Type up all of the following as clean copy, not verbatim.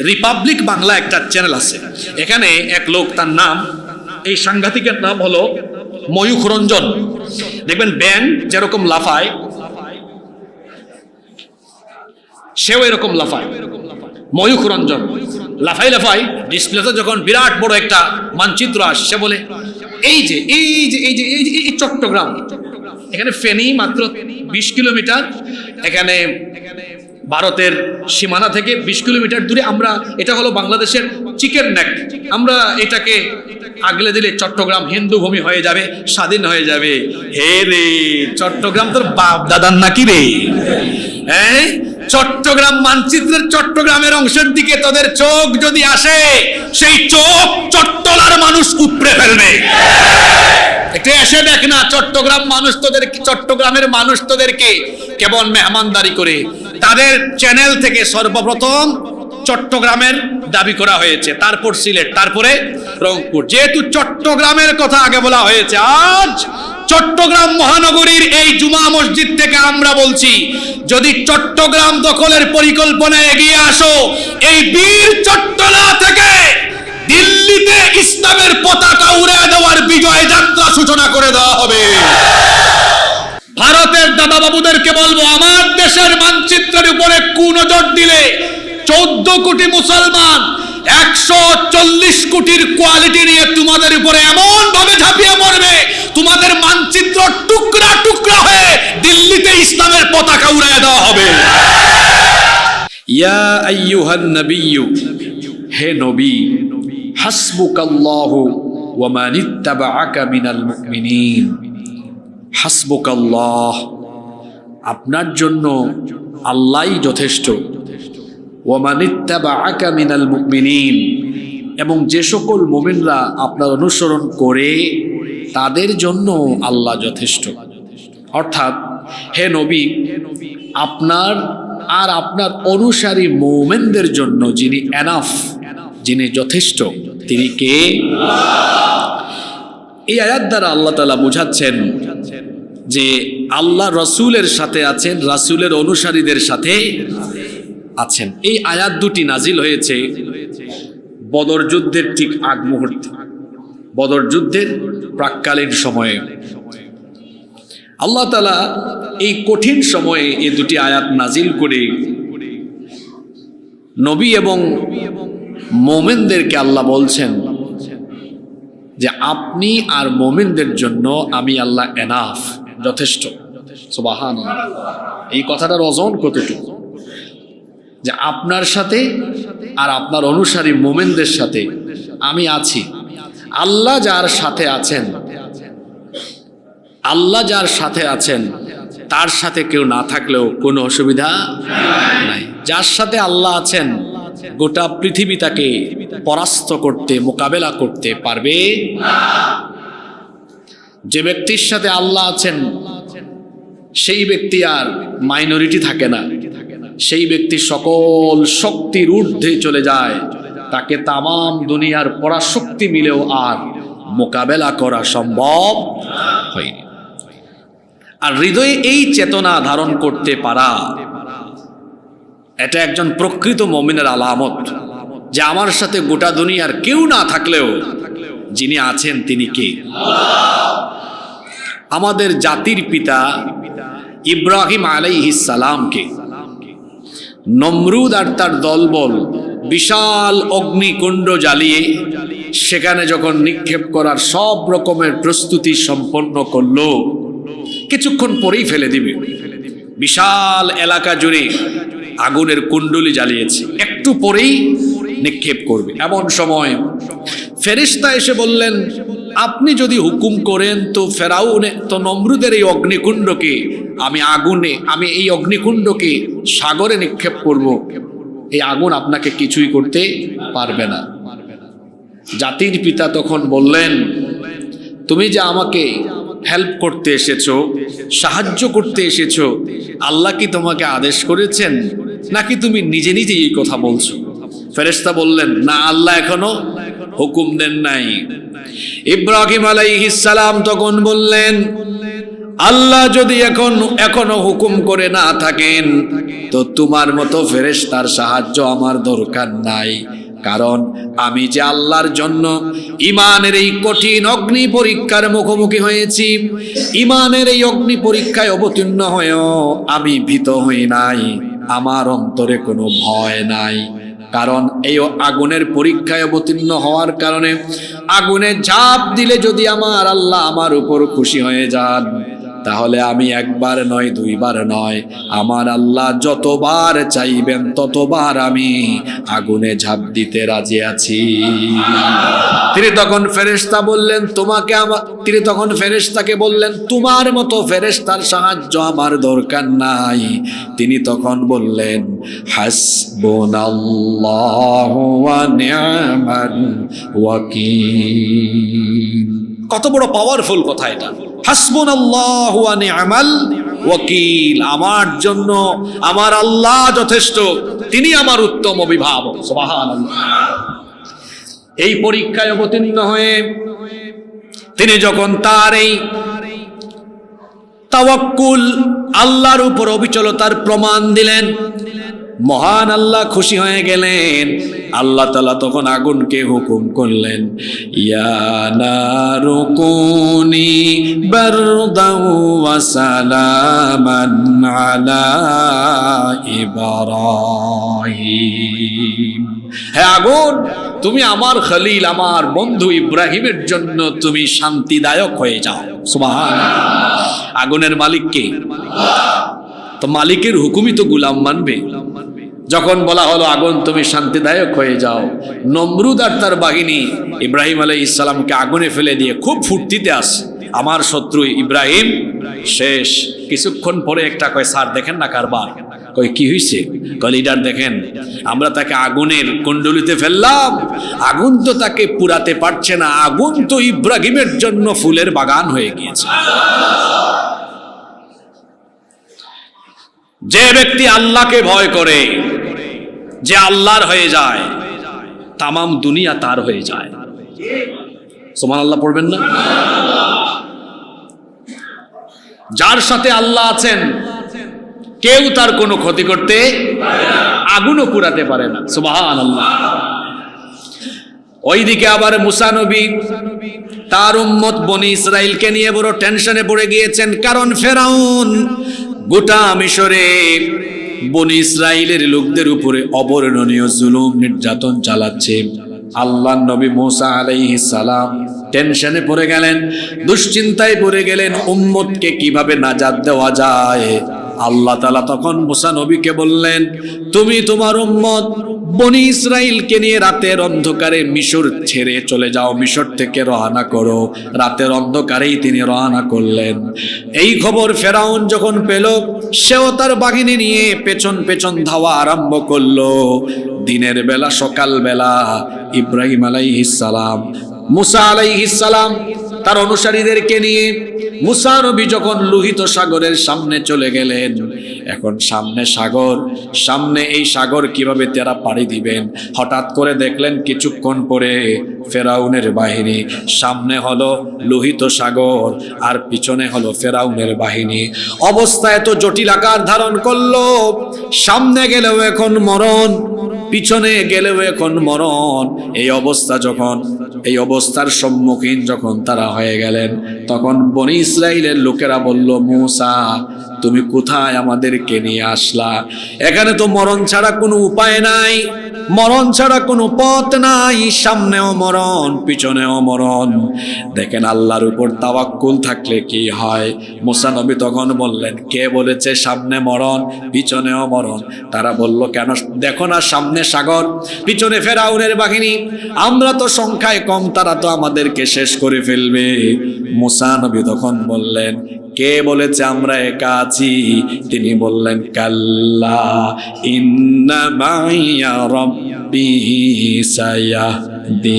Republic Bangla একটা channel আছে, এখানে এক লোক, তার নাম, এই সাংঘাতিকের নাম হলো ময়ূখ রঞ্জন। দেখবেন ব্যাং যেরকম লাফায় সেও এরকম লাফায়। ময়ূখ রঞ্জন লাফাই লাফাই ডিসপ্লেতে যখন বিরাট বড় একটা মানচিত্র আসছে, বলে এই যে এই যে এই যে এই যে এই চট্টগ্রাম, এখানে ফেনী মাত্র 20 কিলোমিটার, এখানে ভারতের সীমানা থেকে 20 কিলোমিটার দূরে আমরা, এটা হলো বাংলাদেশের চিকেন নেক, আমরা এটাকে আগলে দিলে চট্টগ্রাম হিন্দু ভূমি হয়ে যাবে, স্বাধীন হয়ে যাবে। হে রে, চট্টগ্রাম তোর বাপ দাদার নাকি রে? হ্যাঁ, চট্টগ্রাম মানচিত্রের চট্টগ্রামের অংশের দিকে তোদের চোখ যদি আসে, সেই চোখ চট্টলার মানুষ উপড়ে ফেলবে। একটু এসে দেখ না, চট্টগ্রাম মানুষ তোদের, চট্টগ্রামের মানুষ তোদেরকে কেবল মেহমানদারি করে। তাদের চ্যানেল থেকে সর্বপ্রথম চট্টগ্রামের দাবি করা হয়েছে, তারপর সিলেট, তারপরে রংপুর। যেহেতু চট্টগ্রামের কথা আগে বলা হয়েছে, আজ চট্টগ্রাম মহানগরীর এই জুমা মসজিদ থেকে আমরা বলছি, যদি চট্টগ্রাম দখলের পরিকল্পনায় এগিয়ে আসো, এই বীর চট্টলা থেকে দিল্লিতে ইসলামের পতাকা উড়ে দেওয়ার বিজয় যাত্রা সূচনা করে দেওয়া হবে। ভারতের দাদা বাবুদেরকে বলবো, আমার দেশের মানচিত্রের উপরে কুনজর দিলে 14 কোটি মুসলমান 140 কোটির কোয়ালিটি নিয়ে তোমাদের উপরে এমন ভাবে ঝাঁপিয়ে পড়বে, তোমাদের মানচিত্র টুকরা টুকরা হয়ে দিল্লিতে ইসলামের পতাকা উড়িয়ে দেওয়া হবে। ইয়া আইয়ুহান নাবিয়্যু, হে নবী, হাসবুকাল্লাহু ওয়া মান ইত্তাবাআকা মিনাল মুমিনিন। হাসবুকাল্লাহ, আপনার জন্য আল্লাহই যথেষ্ট। ওয়া মান ইত্তাবাআকা মিনাল মুমিনিন, এবং যে সকল মুমিনরা আপনার অনুসরণ করে তাদের জন্য আল্লাহ যথেষ্ট। অর্থাৎ হে নবী, আপনার আর আপনার অনুসারী মুমিনদের জন্য যিনি এনাফ, যিনি যথেষ্ট, তিনি কে? এই আয়াত দ্বারা আল্লাহ তাআলা বোঝাচ্ছেন যে আল্লাহ রাসূলের সাথে আছেন, রাসূলের অনুসারীদের সাথে আছেন। এই আয়াত দুটি নাজিল হয়েছে বদর যুদ্ধের ঠিক আগ মুহূর্তে, বদর যুদ্ধের প্রাক্কালীন সময়ে। আল্লাহ তাআলা এই কঠিন সময়ে এই দুটি আয়াত নাজিল করে নবী এবং মুমিনদেরকে আল্লাহ বলছেন যে আপনি আর মুমিনদের জন্য আমি আল্লাহ এনাফ, যথেষ্ট। সুবহানাল্লাহ, এই কথাটার ওজন কতটুকু, যে আপনার সাথে আর আপনার অনুসারী মুমিনদের সাথে আমি আছি। আল্লাহ যার সাথে আছেন, আল্লাহ যার সাথে আছেন, তার সাথে কেউ না থাকলেও কোনো অসুবিধা নাই। যার সাথে আল্লাহ আছেন, গোটা পৃথিবী তাকে পরাস্ত করতে, মোকাবেলা করতে পারবে না। যে ব্যক্তির সাথে আল্লাহ আছেন, সেই ব্যক্তি আর মাইনরিটি থাকে না, সেই ব্যক্তি সকল শক্তির ঊর্ধ্বে চলে যায়, তাকে তামাম দুনিয়ার পরাশক্তি মিলেও আর মোকাবেলা করা সম্ভব হয়নি। আর হৃদয়ে এই চেতনা ধারণ করতে পারা, এটা একজন প্রকৃত মুমিনের আলামত, যে আমার সাথে গোটা দুনিয়ার কেউ না থাকলেও যিনি আছেন তিনি কে? আমাদের জাতির পিতা ইব্রাহিম আলাইহিস সালামকে নমরুদ আর তার দলবল বিশাল অগ্নিকুণ্ড জ্বালিয়ে সেখানে যখন নিক্ষেপ করার সব রকমের প্রস্তুতি সম্পন্ন করলো, কিছুক্ষণ পরেই ফেলে দিবে। বিশাল এলাকা জুড়ে আগুনের কুণ্ডলি জ্বালিয়েছে, একটু পরেই নিক্ষেপ করবে। এমন সময় ফেরেশতা এসে বললেন, আপনি যদি হুকুম করেন তো ফেরাউনে, তো নমরুদের এই অগ্নিকুণ্ডকে আমি এই অগ্নিকুণ্ডকে সাগরে নিক্ষেপ করব, এই আগুন আপনাকে কিছুই করতে পারবে না। জাতির পিতা তখন বললেন, তুমি যে আমাকে হেল্প করতে এসেছো, সাহায্য করতে এসেছো, আল্লাহ কি তোমাকে আদেশ করেছেন, নাকি তুমি নিজে নিজে এই কথা বলছো? ফেরেশতা বললেন, না, আল্লাহ এখনো হুকুম দেন নাই। ইব্রাহিম আলাইহিস সালাম তখন বললেন, আল্লাহ যদি এখনো হুকুম করে না থাকেন তো তোমার মতো ফেরেশতার সাহায্য আমার দরকার নাই। কারণ আমি যে আল্লাহর জন্য ইমানের এই কঠিন অগ্নি পরীক্ষার মুখোমুখি হয়েছি, ইমানের এই অগ্নি পরীক্ষায় অবতীর্ণ হয়েও আমি ভীত হই নাই, আমার অন্তরে কোনো ভয় নাই। কারণ এই আগুনের পরীক্ষায় অবতীর্ণ হওয়ার কারণে আগুনে ঝাঁপ দিলে যদি আমার আল্লাহ আমার উপর খুশি হয়ে যান, তাহলে আমি একবার নয় দুইবার নয়, আমার আল্লাহ যতবার চাইবেন ততবার আমি আগুনে ঝাঁপ দিতে রাজি আছি। তিনি তখন ফেরেশতাকে বললেন তোমার মতো ফেরেশতার সাহায্য আমার দরকার নাই। তিনি তখন বললেন হাসবুনাল্লাহু ওয়া নি'মাল ওয়াকিল। কত বড় পাওয়ারফুল কথা এটা, হাসবুনাল্লাহু ওয়া নি'মাল ওয়াকিল। আমার জন্য আমার আল্লাহ যথেষ্ট, তিনি আমার উত্তম অভিভাবক। সুবহানাল্লাহ। এই পরীক্ষায় অবতীর্ণ হয়ে তিনি যখন তার এই তাওয়াক্কুল আল্লাহর উপর অবিচলতার প্রমাণ দিলেন, মহান আল্লাহ খুশি হয়ে গেলেন। আল্লাহ তাআলা তখন আগুনকে হুকুম করলেন, ইয়া নারু কুনি বারদাও ওয়া সালামান আলা ইব্রাহিম। হে আগুন, তুমি আমার খলিল, আমার বন্ধু ইব্রাহিমের জন্য তুমি শান্তিদায়ক হয়ে যাও। সুবহানাল্লাহ। আগুনের মালিক কে? তো মালিকের হুকুমই তো গোলাম মানবে। যখন বলা হলো আগুন তুমি শান্তিদায়ক হয়ে যাও, নমরুদ আর তার বাহিনী ইব্রাহিম আলাইহিস সালামকে আগুনে ফেলে দিয়ে খুব ফুর্তিতে আসে, আমার শত্রু ইব্রাহিম শেষ। কিছুক্ষণ পরে একটা কয়, স্যার দেখেন না কারবার। কই কি হয়েছে? কয় লিডার দেখেন, আমরা তাকে আগুনের কুণ্ডলিতে ফেললাম, আগুন তো তাকে পুরাতে পারছে না, আগুন তো ইব্রাহিমের জন্য ফুলের বাগান হয়ে গিয়েছে। যে ব্যক্তি আল্লাহকে ভয় করে, যে আল্লাহর হয়ে যায়, তামাম দুনিয়া তার হয়ে যায়। সুবহানাল্লাহ পড়বেন না? যার সাথে আল্লাহ আছেন কেউ তার কোনো ক্ষতি করতে, আগুনও পুরাতে পারে না। সুবহানাল্লাহ। ওইদিকে আবার মুসা নবী তার উম্মত বনি ইসরাইলকে নিয়ে বড় টেনশনে পড়ে গিয়েছেন। কারণ ফেরাউন গোটা মিশরে বনি ইসরাইলের লোকদের উপরে অবর্ণনীয় জুলুম নির্যাতন চালাচ্ছে। আল্লাহ নবী মুসা আলাইহিস সালাম টেনশনে পড়ে গেলেন, দুশ্চিন্তায় পড়ে গেলেন, উম্মতকে কিভাবে নাজাত দেওয়া যায়। আল্লাহ তাআলা তখন মুসা নবীকে বললেন, তুমি তোমার উম্মত বনি ইসরাইলকে নিয়ে রাতের অন্ধকারে মিশর ছেড়ে চলে যাও, মিশর থেকে রওনা করো। রাতের অন্ধকারেই তিনি রওনা করলেন। এই খবর ফেরাউন যখন পেল, সেও তার বাহিনী নিয়ে পেছন পেছন ধাওয়া আরম্ভ করলো। দিনের বেলা, সকাল বেলা ইব্রাহিম আলাইহিস সালাম, মুসা আলাইহিস সালাম তার অনুসারীদেরকে নিয়ে মুসা নবী যখন লোহিত সাগরের সামনে চলে গেলেন, এখন সামনে সাগর, সামনে এই সাগর কিভাবে তারা পাড়ি দিবেন। হঠাৎ করে দেখলেন কিছুক্ষণ পরে ফেরাউনের বাহিনী, সামনে হলো লোহিত সাগর আর পিছনে হলো ফেরাউনের বাহিনী। অবস্থা এত জটিল আকার ধারণ করলো, সামনে গেলেও এখন মরণ, পিছনে গেলেও এখন মরণ। এই অবস্থার সম্মুখীন যখন তারা হয়ে গেলেন, তখন বনি ইসরাইলের লোকেরা বলল, মুসা তুমি কোথায় আমাদেরকে নিয়ে আসলা? এখানে তো মরণ ছাড়া কোনো উপায় নাই, মরণ ছাড়া কোনো পথ নাই, সামনেও মরণ পিছনেও মরণ। দেখেন আল্লাহর উপর তাওয়াক্কুল থাকলে কি হয়। মুসা নবী তখন বললেন, কে বলেছে সামনে মরণ পিছনেও মরণ? তারা বলল, কেন? দেখো না সামনে সাগর, পিছনে ফেরাউনের বাহিনী, আমরা তো সংখ্যায় কম, তারা তো আমাদেরকে শেষ করে ফেলবে। মুসা নবী তখন বললেন, কে বলেছে আমরা একা আছি? তিনি বললেন, কাল্লা ইন্না মাইয়া রাব্বি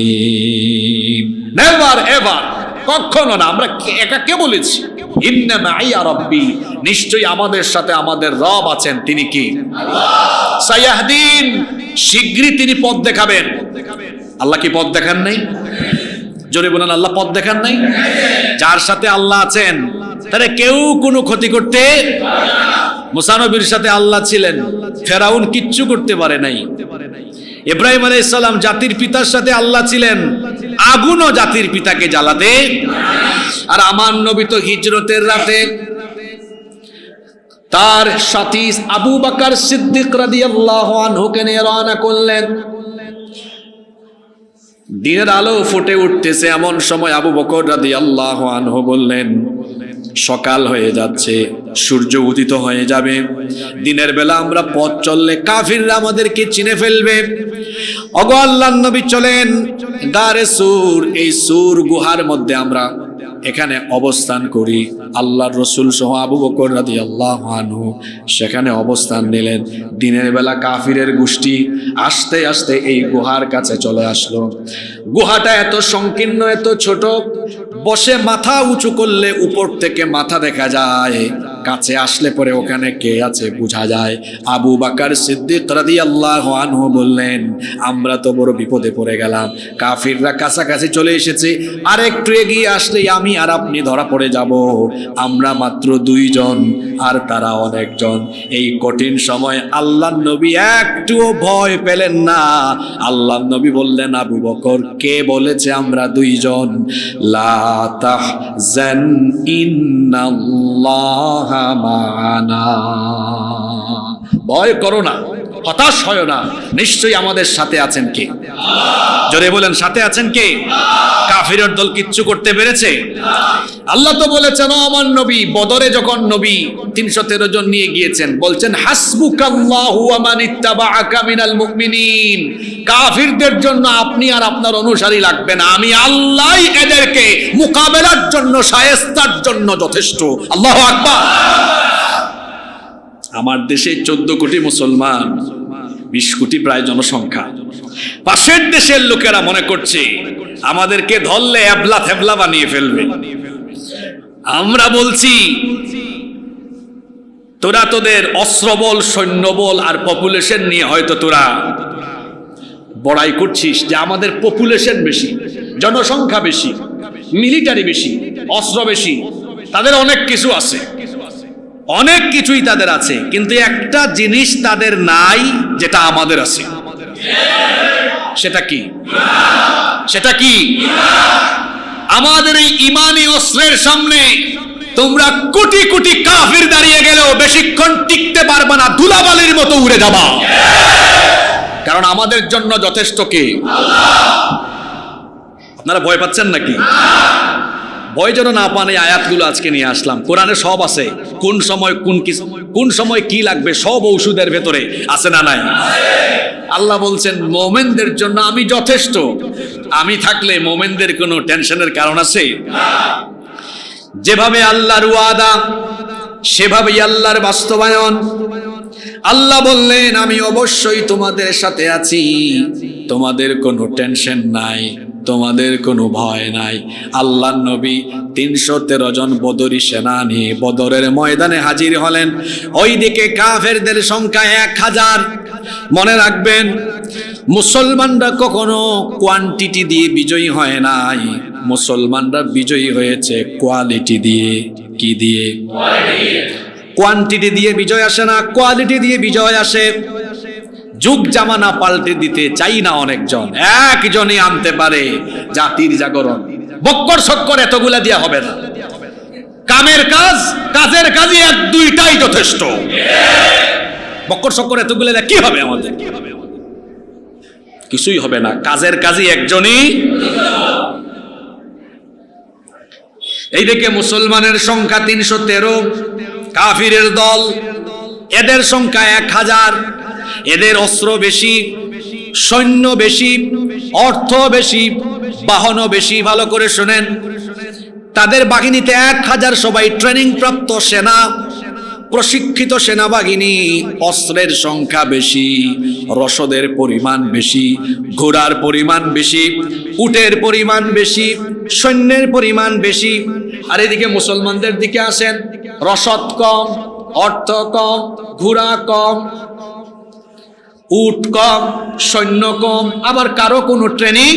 সায়াহদিন। নেভার এভার, কখনো না, আমরা একা কে বলেছি? ইন্না মাইয়া রাব্বি, নিশ্চয়ই আমাদের সাথে আমাদের রব আছেন। তিনি কি? আল্লাহ। সায়াহদিন, শীঘ্রই তিনি পথ দেখাবেন। আল্লাহ কি পথ দেখান নাই? জোরে বলেন, আল্লাহ পথ দেখান নাই? যার সাথে আল্লাহ আছেন তাহলে কেউ কোনো ক্ষতি করতে, মুসা নবীর সাথে আল্লাহ ছিলেন, ফেরাউন কিচ্ছু করতে পারে নাই। ইব্রাহিম আলাইহিস সালাম জাতির পিতার সাথে আল্লাহ ছিলেন, আগুনও জাতির পিতাকে জ্বালাতে। আর আমার নবী তো হিজরতের রাতে তার সাথী আবু বকর সিদ্দিক রাদিয়াল্লাহু আনহুকে নিয়ে রওনা করলেন। দিনের আলো ফুটে উঠতেছে, এমন সময় আবু বকর রাদিয়াল্লাহু আনহু বললেন, সকাল হয়ে যাচ্ছে, সূর্য উদিত হয়ে যাবে, দিনের বেলা আমরা পথ চললে কাফিররা আমাদেরকে চিনে ফেলবে। ওগো আল্লাহর নবী চলেন গারে সূর, এই সূর গুহার মধ্যে আমরা এখানে অবস্থান করি। আল্লাহর রাসূল সহ আবু বকর রাদিয়াল্লাহু আনহু সেখানে অবস্থান নিলেন। দিনের বেলা কাফিরের গোষ্ঠী আস্তে আস্তে এই গুহার কাছে চলে আসলো। গুহাটা এত সংকীর্ণ, এত ছোট, বসে মাথা উঁচু করলে উপর থেকে মাথা দেখা যায়, কাছে আসলে পরে ওখানে কে আছে বোঝা যায়। আবু বকর সিদ্দিক রাদিয়াল্লাহু আনহু বললেন, আমরা তো বড় বিপদে পড়ে গেলাম, কাফিররা কাছাকাছি চলে এসেছে, আর একটু এগিয়ে আসলেই আমি আর আপনি ধরা পড়ে যাব। আমরা মাত্র 2 জন আর তারা অনেকজন। এই কঠিন সময় আল্লাহর নবী একটুও ভয় পেলেন না। আল্লাহর নবী বললেন, আবু বকর, কে বলেছে আমরা 2 জন? লা তাহজান ইন্নাল্লাহা মা'ানা, ভয় করো না, হতাশ হয় না, নিশ্চয়ই আমাদের সাথে আছেন কে? জোরে বলেন, সাথে আছেন কে? কাফিরের দল কিচ্ছু করতে পেরেছে? আল্লাহ তো বলেছেন, আমার নবী বদরে যখন নবী 313 জন নিয়ে গিয়েছেন, বলছেন হাসবুকাল্লাহু ওয়া মান ইত্তাবাআকা মিনাল মুমিনিন, কাফিরদের জন্য আপনি আর আপনার অনুসারী লাগবে না, আমি আল্লাহই এদেরকে মোকাবেলার জন্য, শায়েস্তার জন্য যথেষ্ট। আল্লাহু আকবার। আমার দেশে 14 কোটি মুসলমান, 20 কোটি প্রায় জনসংখ্যা। পাশের দেশের লোকেরা মনে করছে আমাদেরকে ধরলে এবলা থেবলা বানিয়ে ফেলবে। আমরা বলছি, তোরা তোদের অস্ত্রবল, সৈন্যবল আর পপুলেশন নিয়ে হয়তো তোরা বড়াই করছিস যে আমাদের পপুলেশন বেশি, জনসংখ্যা বেশি, মিলিটারি বেশি, অস্ত্র বেশি, তাদের অনেক কিছু আছে, অনেক কিছুই তাদের আছে, কিন্তু একটা জিনিস তাদের নাই যেটা আমাদের আছে। সেটা কি? সেটা কি? আমাদের এই ইমানি অস্ত্রের সামনে তোমরা কোটি কোটি কাফির দাঁড়িয়ে গেলেও বেশিক্ষণ টিকতে পারবে না, ধুলাবালির মতো উড়ে যাবা। কারণ আমাদের জন্য যথেষ্ট কে? আপনারা ভয় পাচ্ছেন নাকি? ভয় যেন না পান, এই আয়াতগুলো আজকে নিয়ে আসলাম। কোরআনে সব আছে, কোন সময় কি লাগবে সব ঔষধের ভেতরে আছে না নাই? আল্লাহ বলছেন মোমেনদের জন্য আমি যথেষ্ট। আমি থাকলে মোমেনদের কোনো টেনশনের কারণ আছে? যেভাবে আল্লাহর ওয়াদা সেভাবেই আল্লাহর বাস্তবায়ন। আল্লাহ বললেন, আমি অবশ্যই তোমাদের সাথে আছি, তোমাদের কোনো টেনশন নাই, তোমাদের কোনো ভয় নাই। আল্লাহর নবী 313 জন বদরি সেনা নিয়ে বদরের ময়দানে হাজির হলেন। ওইদিকে কাফেরদের সংখ্যা 1000। মনে রাখবেন, মুসলমানরা কখনো কোয়ান্টিটি দিয়ে বিজয়ী হয় নাই, মুসলমানরা বিজয়ী হয়েছে কোয়ালিটি দিয়ে। কি দিয়ে? কোয়ান্টিটি দিয়ে বিজয় আসে না, কোয়ালিটি দিয়ে বিজয় আসে। যুগ জামানা পাল্টে দিতে চাই না অনেকজন, একজনই আনতে পারে জাতির জাগরণ। বক্কর সক্কর এতগুলা দিয়া হবে না। কাজের কাজই 1-2টাই যথেষ্ট। বক্কর সক্কর এতগুলা দিয়া কি হবে? আমাদের কিছুই হবে না, কাজের কাজই একজনই। এইদিকে মুসলমানের সংখ্যা 313, কাফিরের দল এদের সংখ্যা 1000। এদের অস্ত্র বেশি, সৈন্য বেশি, অর্থ বেশি, বাহনও বেশি। ভালো করে শুনেন, তাদের বাহিনীতে 1000 সবাই ট্রেনিং প্রাপ্ত সেনা, প্রশিক্ষিত সেনাবাহিনী। অস্ত্রের সংখ্যা বেশি, রসদের পরিমাণ বেশি, ঘোড়ার পরিমাণ বেশি, উটের পরিমাণ বেশি, সৈন্যের পরিমাণ বেশি। আর এদিকে মুসলমানদের দিকে আসেন, রসদ কম, অর্থ কম, ঘোড়া কম, উট কম, সৈন্য কম, আবার কারো কোনো ট্রেনিং।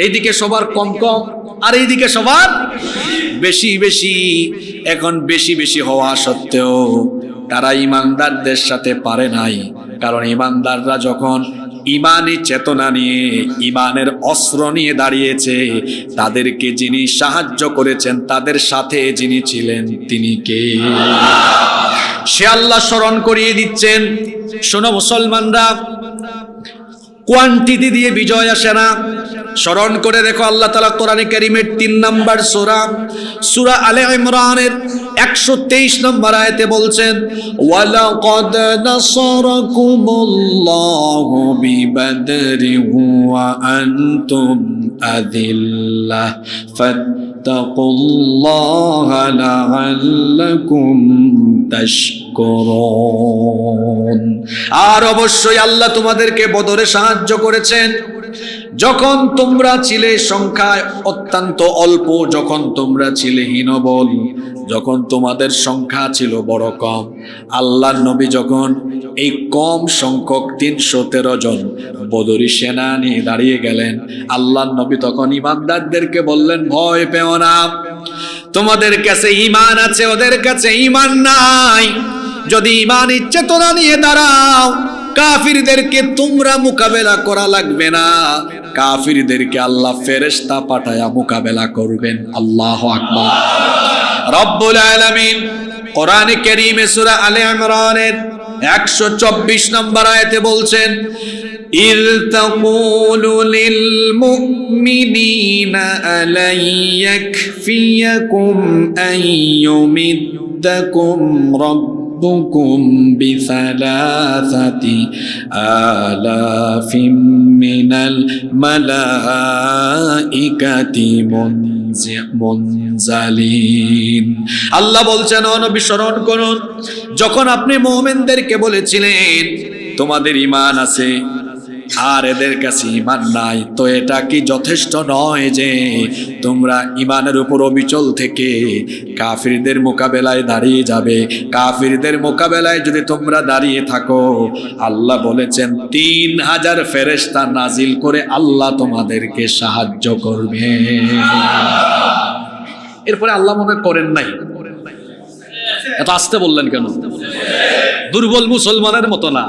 এইদিকে সবার কম কম, আর এইদিকে সবার বেশি বেশি। এখন বেশি বেশি হওয়া সত্ত্বেও তারা ইমানদারদের সাথে পারে নাই। কারণ ইমানদাররা যখন ইমানি চেতনা নিয়ে, ইমানের অস্ত্র নিয়ে দাঁড়িয়েছে, তাদেরকে যিনি সাহায্য করেছেন, তাদের সাথে যিনি ছিলেন, তিনি কে? সে আল্লাহ স্মরণ করিয়ে দিচ্ছেন। শোনো মুসলমানরা, কোয়ান্টিটি দিয়ে বিজয় আসে না, স্মরণ করে দেখো। আল্লাহ তাআলা কোরআনে কারীমের 3 নম্বর সূরা আলে ইমরানের 123 নম্বর আয়াতে বলছেন, ওয়ালাকাদ নাসারাকুমুল্লাহু বিবাদরিন ওয়া আনতুম আযিল্লাহ ফাত্তাকুল্লাহা লাআল্লাকুম তাশকুরুন। আর অবশ্যই আল্লাহ তোমাদেরকে বদরে সাহায্য করেছেন যখন তোমরা ছিলে সংখ্যায় অত্যন্ত অল্প, যখন তোমরা ছিলে হীনবল, যখন তোমাদের সংখ্যা ছিল বড় কম। আল্লাহর নবী যখন এই কম সংখ্যক 313 জন বদরি সেনা নিয়ে দাঁড়িয়ে গেলেন, আল্লাহর নবী তখন ইমানদারদেরকে বললেন, ভয় পেও না, তোমাদের কাছে ঈমান আছে, ওদের কাছে ঈমান নাই। যদি ঈমানের চেতনা নিয়ে দাঁড়াও, কাফিরদেরকে তোমরা মোকাবেলা করা লাগবে না, কাফিরদেরকে আল্লাহ ফেরেশতা পাঠায়া মোকাবেলা করবেন। আল্লাহু আকবার। রব্বুল আলামিন কোরআনে কারীমে সূরা আলে ইমরানের 124 নম্বর আয়াতে বলছেন, ইয তাকুলু লিল মুমিনিনা আলাই ইয়াকফিয়াকুম আইয়ুমিদ্দাকুম ربكم بثلاثة آلاف من الملائكة মুনজালিন। আল্লাহ বলছেন, ও নবী স্মরণ করুন, যখন আপনি মুমিনদেরকে বলেছিলেন তোমাদের ঈমান আছে আর এদের কাছে ঈমান নাই, তো এটা কি যথেষ্ট নয় যে তোমরা ঈমানের উপর অবিচল থেকে কাফিরদের মোকাবেলায় দাঁড়িয়ে যাবে? কাফিরদের মোকাবেলায় যদি তোমরা দাঁড়িয়ে থাকো, আল্লাহ বলেছেন 3000 ফেরেশতা নাজিল করে আল্লাহ তোমাদেরকে সাহায্য করবে। এরপরে আল্লাহ মনে করেন নাই। এত আসতে বললেন কেন? দুর্বল মুসলমানের মতো না,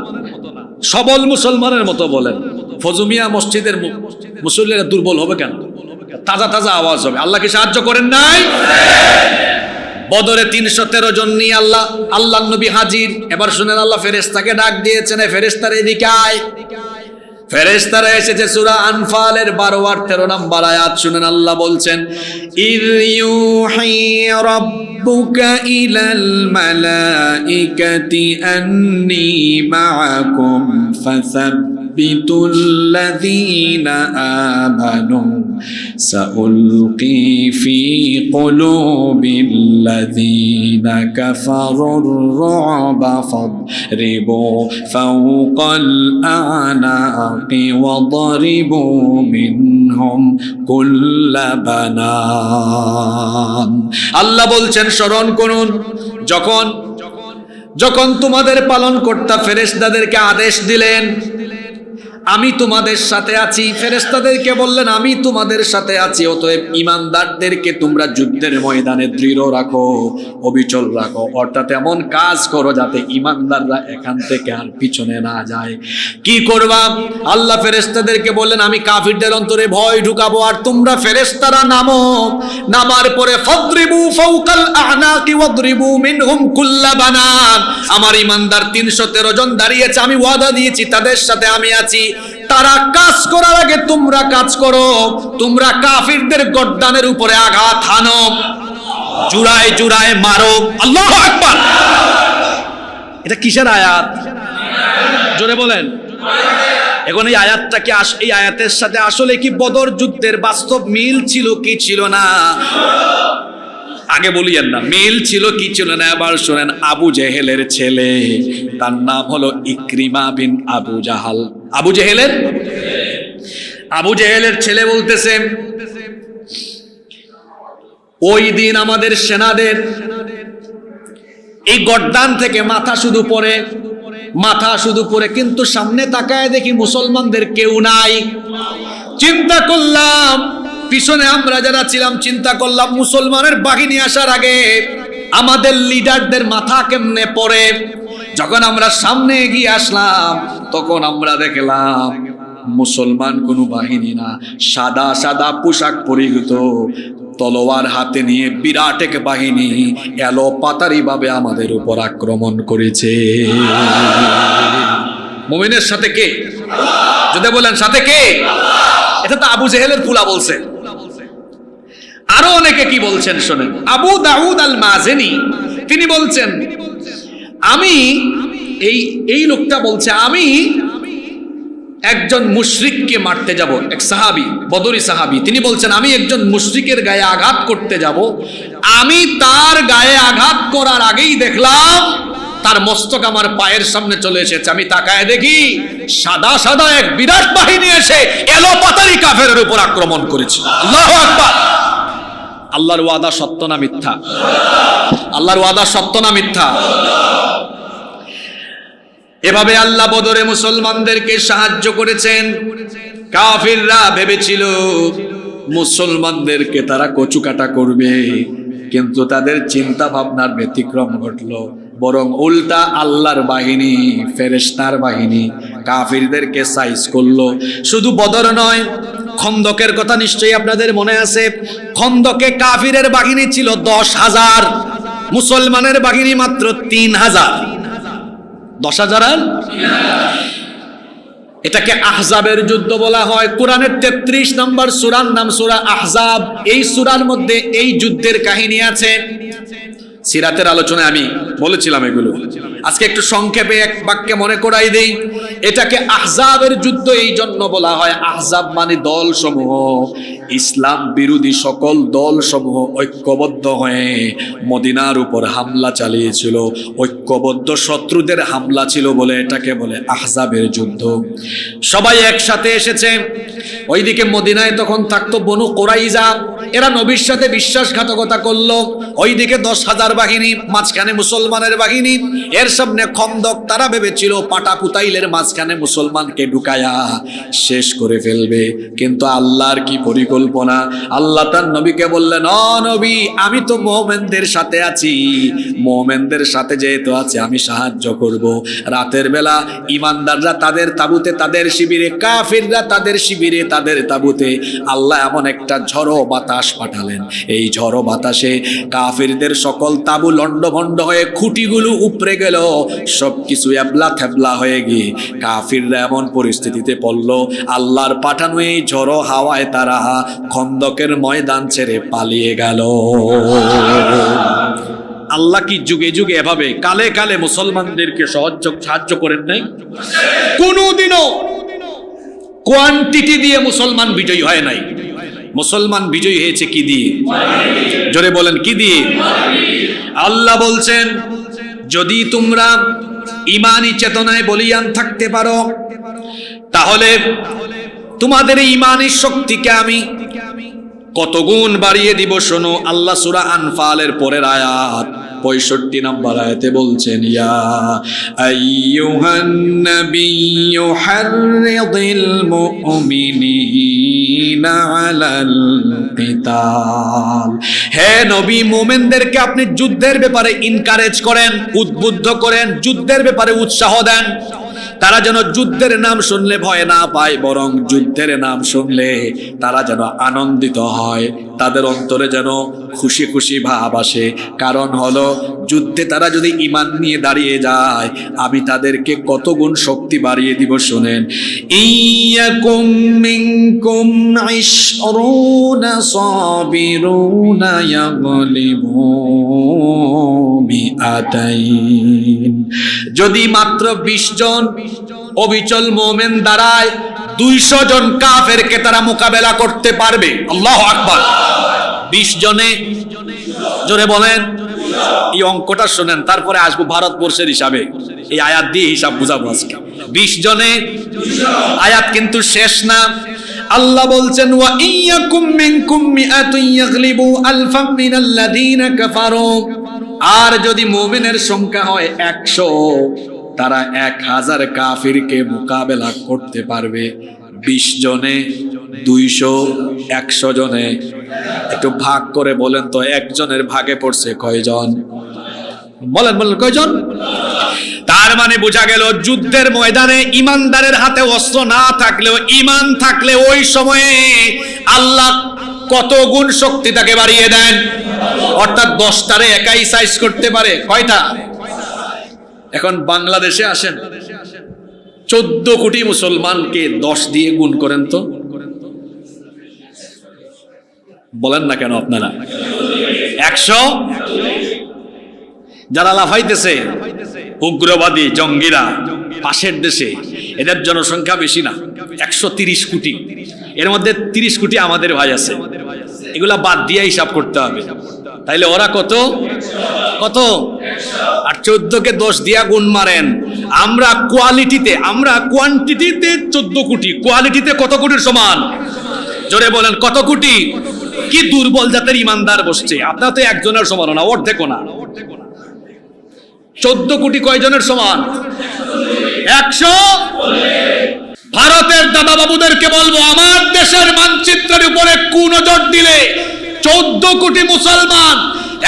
সবল মুসলমানের মতো বলেন। ফজুমিয়া মসজিদের মুসল্লিরা দুর্বল হবে কেন? তাজা তাজা আওয়াজ হবে। আল্লাহ কি সাহায্য করেন নাই? বদরে 313 জন নিয়ে আল্লাহ নবী হাজির। এবার শুনেন, আল্লাহ ফেরেশতাকে ডাক দিয়েছেন, ফেরেশতারা এদিকে আয়। ফেরেশতারা এসেছে। সূরা আনফালের 12 আর 13 নম্বর আয়াত শুনেন, আল্লাহ বলছেন, ইয ইউহি রাব্বুকা ইলাল মালাইকাতি আন্নী মাআকুম ফাসাব্বিতুল্লাযীনা আমানু সাউলকি ফি কুলুবিল্লাযীনা কাফারুর রু'বা ফাদরিবু ফাওকাল আ'নাকি ওয়াদরিবু মিনহুম কুল্লা বানান। আল্লাহ বলছেন, স্মরণ করুন, যখন তোমাদের পালনকর্তা ফেরেশতাদেরকে আদেশ দিলেন, আমি তোমাদের সাথে আছি। ফেরেশতাদেরকে বললেন, আমি তোমাদের সাথে আছি, অতএব ঈমানদারদেরকে তোমরা যুদ্ধের ময়দানে দৃঢ় রাখো, অবিচল রাখো, অর্থাৎ এমন কাজ করো যাতে ঈমানদাররা এখান থেকে আর পিছনে না যায়। কি করবা? আল্লাহ ফেরেশতাদেরকে বললেন, আমি কাফিরদের অন্তরে ভয় ঢুকাবো, আর তোমরা ফেরেশতারা নামার পরে ফাদরিবু ফাওকাল আ'নাকি ওয়াদরিবু মিনহুম কুল্লা বানান। আমার ঈমানদার 313 জন দাঁড়িয়েছে, আমি ওয়াদা দিয়েছি তাদের সাথে আমি আছি। তারা কাজ করার আগে তোমরা কাজ করো, তোমরা কাফিরদের গর্দানের উপরে আঘাত হানো, জুড়ায় জুড়ায় মারো। আল্লাহু আকবার। এটা কিসের আয়াত? জোরে বলেন। এখন এই আয়াতটা কি, এই আয়াতের সাথে আসলে কি বদর যুদ্ধের বাস্তব মিল ছিল কি ছিল না? আগে বলিয়েন না, মিল ছিল কি ছিল না? এবার শোনেন, আবু জেহেলের ছেলে, তার নাম হলো ইকরিমা বিন আবু জাহাল। আবু জেহেলের ছেলে বলতেছে, ওই দিন আমাদের সেনাদের এই গর্দান থেকে মাথা শুধু পড়ে, কিন্তু সামনে তাকায় দেখি মুসলমানদের কেউ নাই। চিন্তা করলাম, পিছনে আমরা যারা ছিলাম চিন্তা করলাম, মুসলমানের বাহিনী আসার আগে আমাদের লিডারদের মাথা কেমনে পড়ে। যখন আমরা সামনে এগিয়ে আসলাম তখন আমরা দেখলাম মুসলমান কোনো বাহিনী না, সাদা সাদা পোশাক পরিহিত, তলোয়ার হাতে নিয়ে বিরাট এক বাহিনী এলো পাতারি ভাবে আমাদের উপর আক্রমণ করেছে। মুমিনের সাথে কে? যদি বলেন সাথে কে? এটা তো আবু জেহেলের পুলা বলছে। আরো অনেকে কি বলছেন শোনেন। আবু দাউদ আল মাজিনি তিনি বলছেন, আমি এই লোকটা বলছে আমি একজন মুশরিককে মারতে যাব। এক সাহাবী, বদরি সাহাবী, তিনি বলছেন আমি একজন মুশরিকের গায়ে আঘাত করতে যাব। আমি তার গায়ে আঘাত করার আগেই দেখলাম তার মস্তক আমার পায়ের সামনে চলে এসেছে। আমি তাকায় দেখি সাদা সাদা এক বিরাট বাহিনী এসে এলো পাতারি কাফেরের উপর আক্রমণ করেছে। আল্লাহু আকবার। আল্লাহর ওয়াদা সত্য না মিথ্যা? আল্লাহর ওয়াদা সত্য না মিথ্যা? এভাবে আল্লাহ বদরে মুসলমানদেরকে সাহায্য করেছেন। কাফিররা ভেবেছিল মুসলমানদেরকে তারা কচুকাটা করবে, কিন্তু তাদের চিন্তা ভাবনার ব্যতিক্রম ঘটলো। বরং উল্টা আল্লাহর বাহিনী, ফেরেশতার বাহিনী কাফিরদেরকে সাইজ করলো। শুধু বদর নয়, খন্দকের কথা নিশ্চয়ই আপনাদের মনে আছে। খন্দকে কাফিরের বাহিনী ছিল 10,000, মুসলমানের বাহিনী মাত্র 3,000। 10,000 আর এটাকে আহজাবের যুদ্ধ বলা হয়। কোরআনের 33 নম্বর সূরার নাম সূরা আহজাব। এই সূরার মধ্যে এই যুদ্ধের কাহিনী আছে। সিরাতের আলোচনায় আমি বলেছিলাম এগুলো। আজকে একটু সংক্ষেপে এক বাক্যে মনে করাই দেই। এটাকে আহজাবের যুদ্ধ এই জন্য বলা হয়, আহজাব মানে দল সমূহ, ইসলাম বিরোধী সকল দল সমূহ ঐক্যবদ্ধ হয়ে মদিনার উপর হামলা চালিয়েছিল। ঐক্যবদ্ধ শত্রুদের হামলা ছিল বলে এটাকে বলে আহজাবের যুদ্ধ। সবাই একসাথে এসেছে। ওইদিকে মদিনায় তখন থাকতো বনু কুরাইজা, এরা নবীর সাথে বিশ্বাসঘাতকতা করলো। ওইদিকে 10,000 বাহিনী, মাঝখানে মুসলমানের বাহিনী, এর সামনে খন্দক। তারা ভেবেছিল পাটাপুতাইলের মাঝখানে মুসলমানকে ঢুকায়া শেষ করে ফেলবে। কিন্তু আল্লাহর কি পরিকল্পনা! আল্লাহ তার নবীকে বললেন, ও নবী, আমি তো মুমিনদের সাথে আছি, মুমিনদের সাথে যেহেতু আছে আমি সাহায্য করব। রাতের বেলা ঈমানদাররা তাদের তাঁবুতে তাদের শিবিরে, কাফিররা তাদের শিবিরে তাদের তাঁবুতে। আল্লাহ এমন একটা ঝড়ো বাতাস পাঠালেন, এই ঝড়ো বাতাসে কাফিরদের সকল তাঁবু লন্ডভন্ড হয়ে খুঁটিগুলো উপড়ে গেল, সবকিছু এবলা থেবলা হয়ে গিয়ে কাফিররা এমন পরিস্থিতিতে পড়ল, আল্লাহর পাঠানো এই ঝড়ো হাওয়ায় তারা খন্দকের ময়দান ছেড়ে পালিয়ে গেল। আল্লাহ কি যুগে যুগে এভাবে কালে কালে মুসলমানদেরকে সাহায্য করেন নাই? কোনদিনও কোয়ান্টিটি দিয়ে মুসলমান বিজয়ী হয় নাই। মুসলমান বিজয়ী হয়েছে কি দিয়ে? জোরে বলেন, কি দিয়ে? আল্লাহ বলছেন, যদি তোমরা ঈমানী চেতনায় বলিয়ান থাকতে পারো তাহলে তোমাদের ঈমানী শক্তিকে আমি কত গুণ বাড়িয়ে দিব শোনো। আল্লাহ সূরা আনফালের পরের আয়াত 65 নম্বর আয়াতে বলছেন, ইয়া আইয়ুহান নাবিয়্যু হাররিদিল মুমিনিনা আলাল কিতাল। হে নবী, মুমিনদেরকে আপনি যুদ্ধের ব্যাপারে এনকারেজ করেন, উদ্বুদ্ধ করেন, যুদ্ধের ব্যাপারে উৎসাহ দেন। তারা যেন যুদ্ধের নাম শুনলে ভয় না পায়, বরং যুদ্ধের নাম শুনলে তারা যেন আনন্দিত হয়, তাদের অন্তরে যেন খুশি খুশি ভাব আসে। কারণ হলো, যুদ্ধে তারা যদি ঈমান নিয়ে দাঁড়িয়ে যায় আমি তাদেরকে কত গুণ শক্তি বাড়িয়ে দিব শোনেন। ইয়াকুম মিনকুম 20 সাবিরুনা ইয়াগলিবু মিআতাইন। যদি মাত্র 20 জন অবিচল মুমিন দাঁড়ায়, 200 জন কাফেরকে তারা মোকাবেলা করতে পারবে। আল্লাহু আকবার। 20 জনে, জোরে বলেন, এই অঙ্কটা শুনেন, তারপরে আসবো ভারতবর্ষের হিসাবে। এই আয়াত দিয়ে হিসাব বুঝাবো আজকে। 20 জনে আয়াত কিন্তু শেষ না। আল্লাহ বলছেন, ওয়া ইয়াকুম মিনকুম মিআতুন ইয়াগলিবু আলফাম মিনাল্লাযীনা কাফারু। আর যদি মুমিনের সংখ্যা হয় 100, তারা 1000 কাফিরকে মোকাবেলা করতে পারবে। 20 জনে 200, 100 জনে। একটু ভাগ করে বলেন তো, একজনের ভাগে পড়ছে কয়জন? বলেন বলেন, কয়জন? তার মানে বোঝা গেল যুদ্ধের ময়দানে ইমানদারের হাতে অস্ত্র না থাকলেও ঈমান থাকলে ওই সময়ে আল্লাহ কত গুণ শক্তি তাকে বাড়িয়ে দেন। অর্থাৎ 10টারে একাই সাইজ করতে পারে কয়টা? এখন বাংলাদেশে আসেন, 14 কোটি মুসলমানকে 10 দিয়ে গুণ করেন তো, বলেন না কেন আপনারা? 100। যারা লাফাইতেছে উগ্রবাদী জঙ্গিরা পাশের দেশে, এদের জনসংখ্যা বেশি না, 130 কোটি। এর মধ্যে 30 কোটি আমাদের ভাই আছে, এগুলা বাদ দিয়ে হিসাব করতে হবে। তাইলে ওরা কত কত? আর 14কে 10 দিয়া গুণ মারেন। আমরা কোয়ালিটিতে, আমরা কোয়ান্টিটিতে 14 কোটি, কোয়ালিটিতে কত কোটির সমান? জোরে বলেন, কত কোটি? কি দুর্বল জাতের ইমানদার বসছে। আপনার তো একজনের সমান না, অর্ধেকও না। 14 কোটি কয়জনের সমান? 100। ভারতের দাদা বাবুদেরকে বলবো, আমার দেশের মানচিত্রের উপরে নজর দিলে 14 কোটি মুসলমান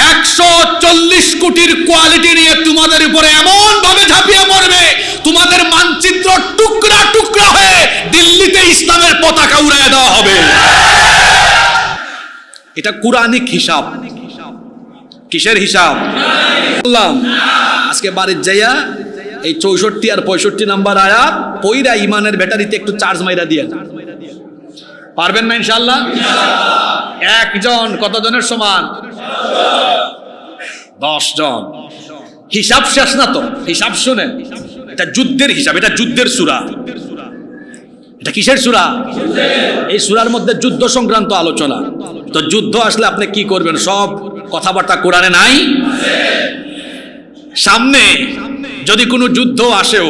140 কোটির কোয়ালিটি নিয়ে তোমাদের উপরে এমন ভাবে ঝাঁপিয়ে পড়বে, তোমাদের মানচিত্র টুকরা টুকরা হয়ে দিল্লিতে ইসলামের পতাকা উড়ায় দেওয়া হবে। এটা কুরআনিক হিসাব। কিসের হিসাব? বললাম আজকে বাড়ির যাইয়া এই 64 আর 65 নাম্বার আয়াত পয়রা ইমানের ব্যাটারিতে একটু চার্জ মাইরা দিয়ে পারবেন না ইনশাআল্লাহ? একজন কতজনের সমান? 10 জন। হিসাব শেষ না তো, হিসাব শুনেন। এটা যুদ্ধের হিসাব, এটা যুদ্ধের সূরা। এটা কিসের সূরা? এই সূরার মধ্যে যুদ্ধ সংক্রান্ত আলোচনা। তো যুদ্ধ আসলে আপনি কি করবেন? সব কথাবার্তা কোরআনে নাই। সামনে যদি কোনো যুদ্ধ আসেও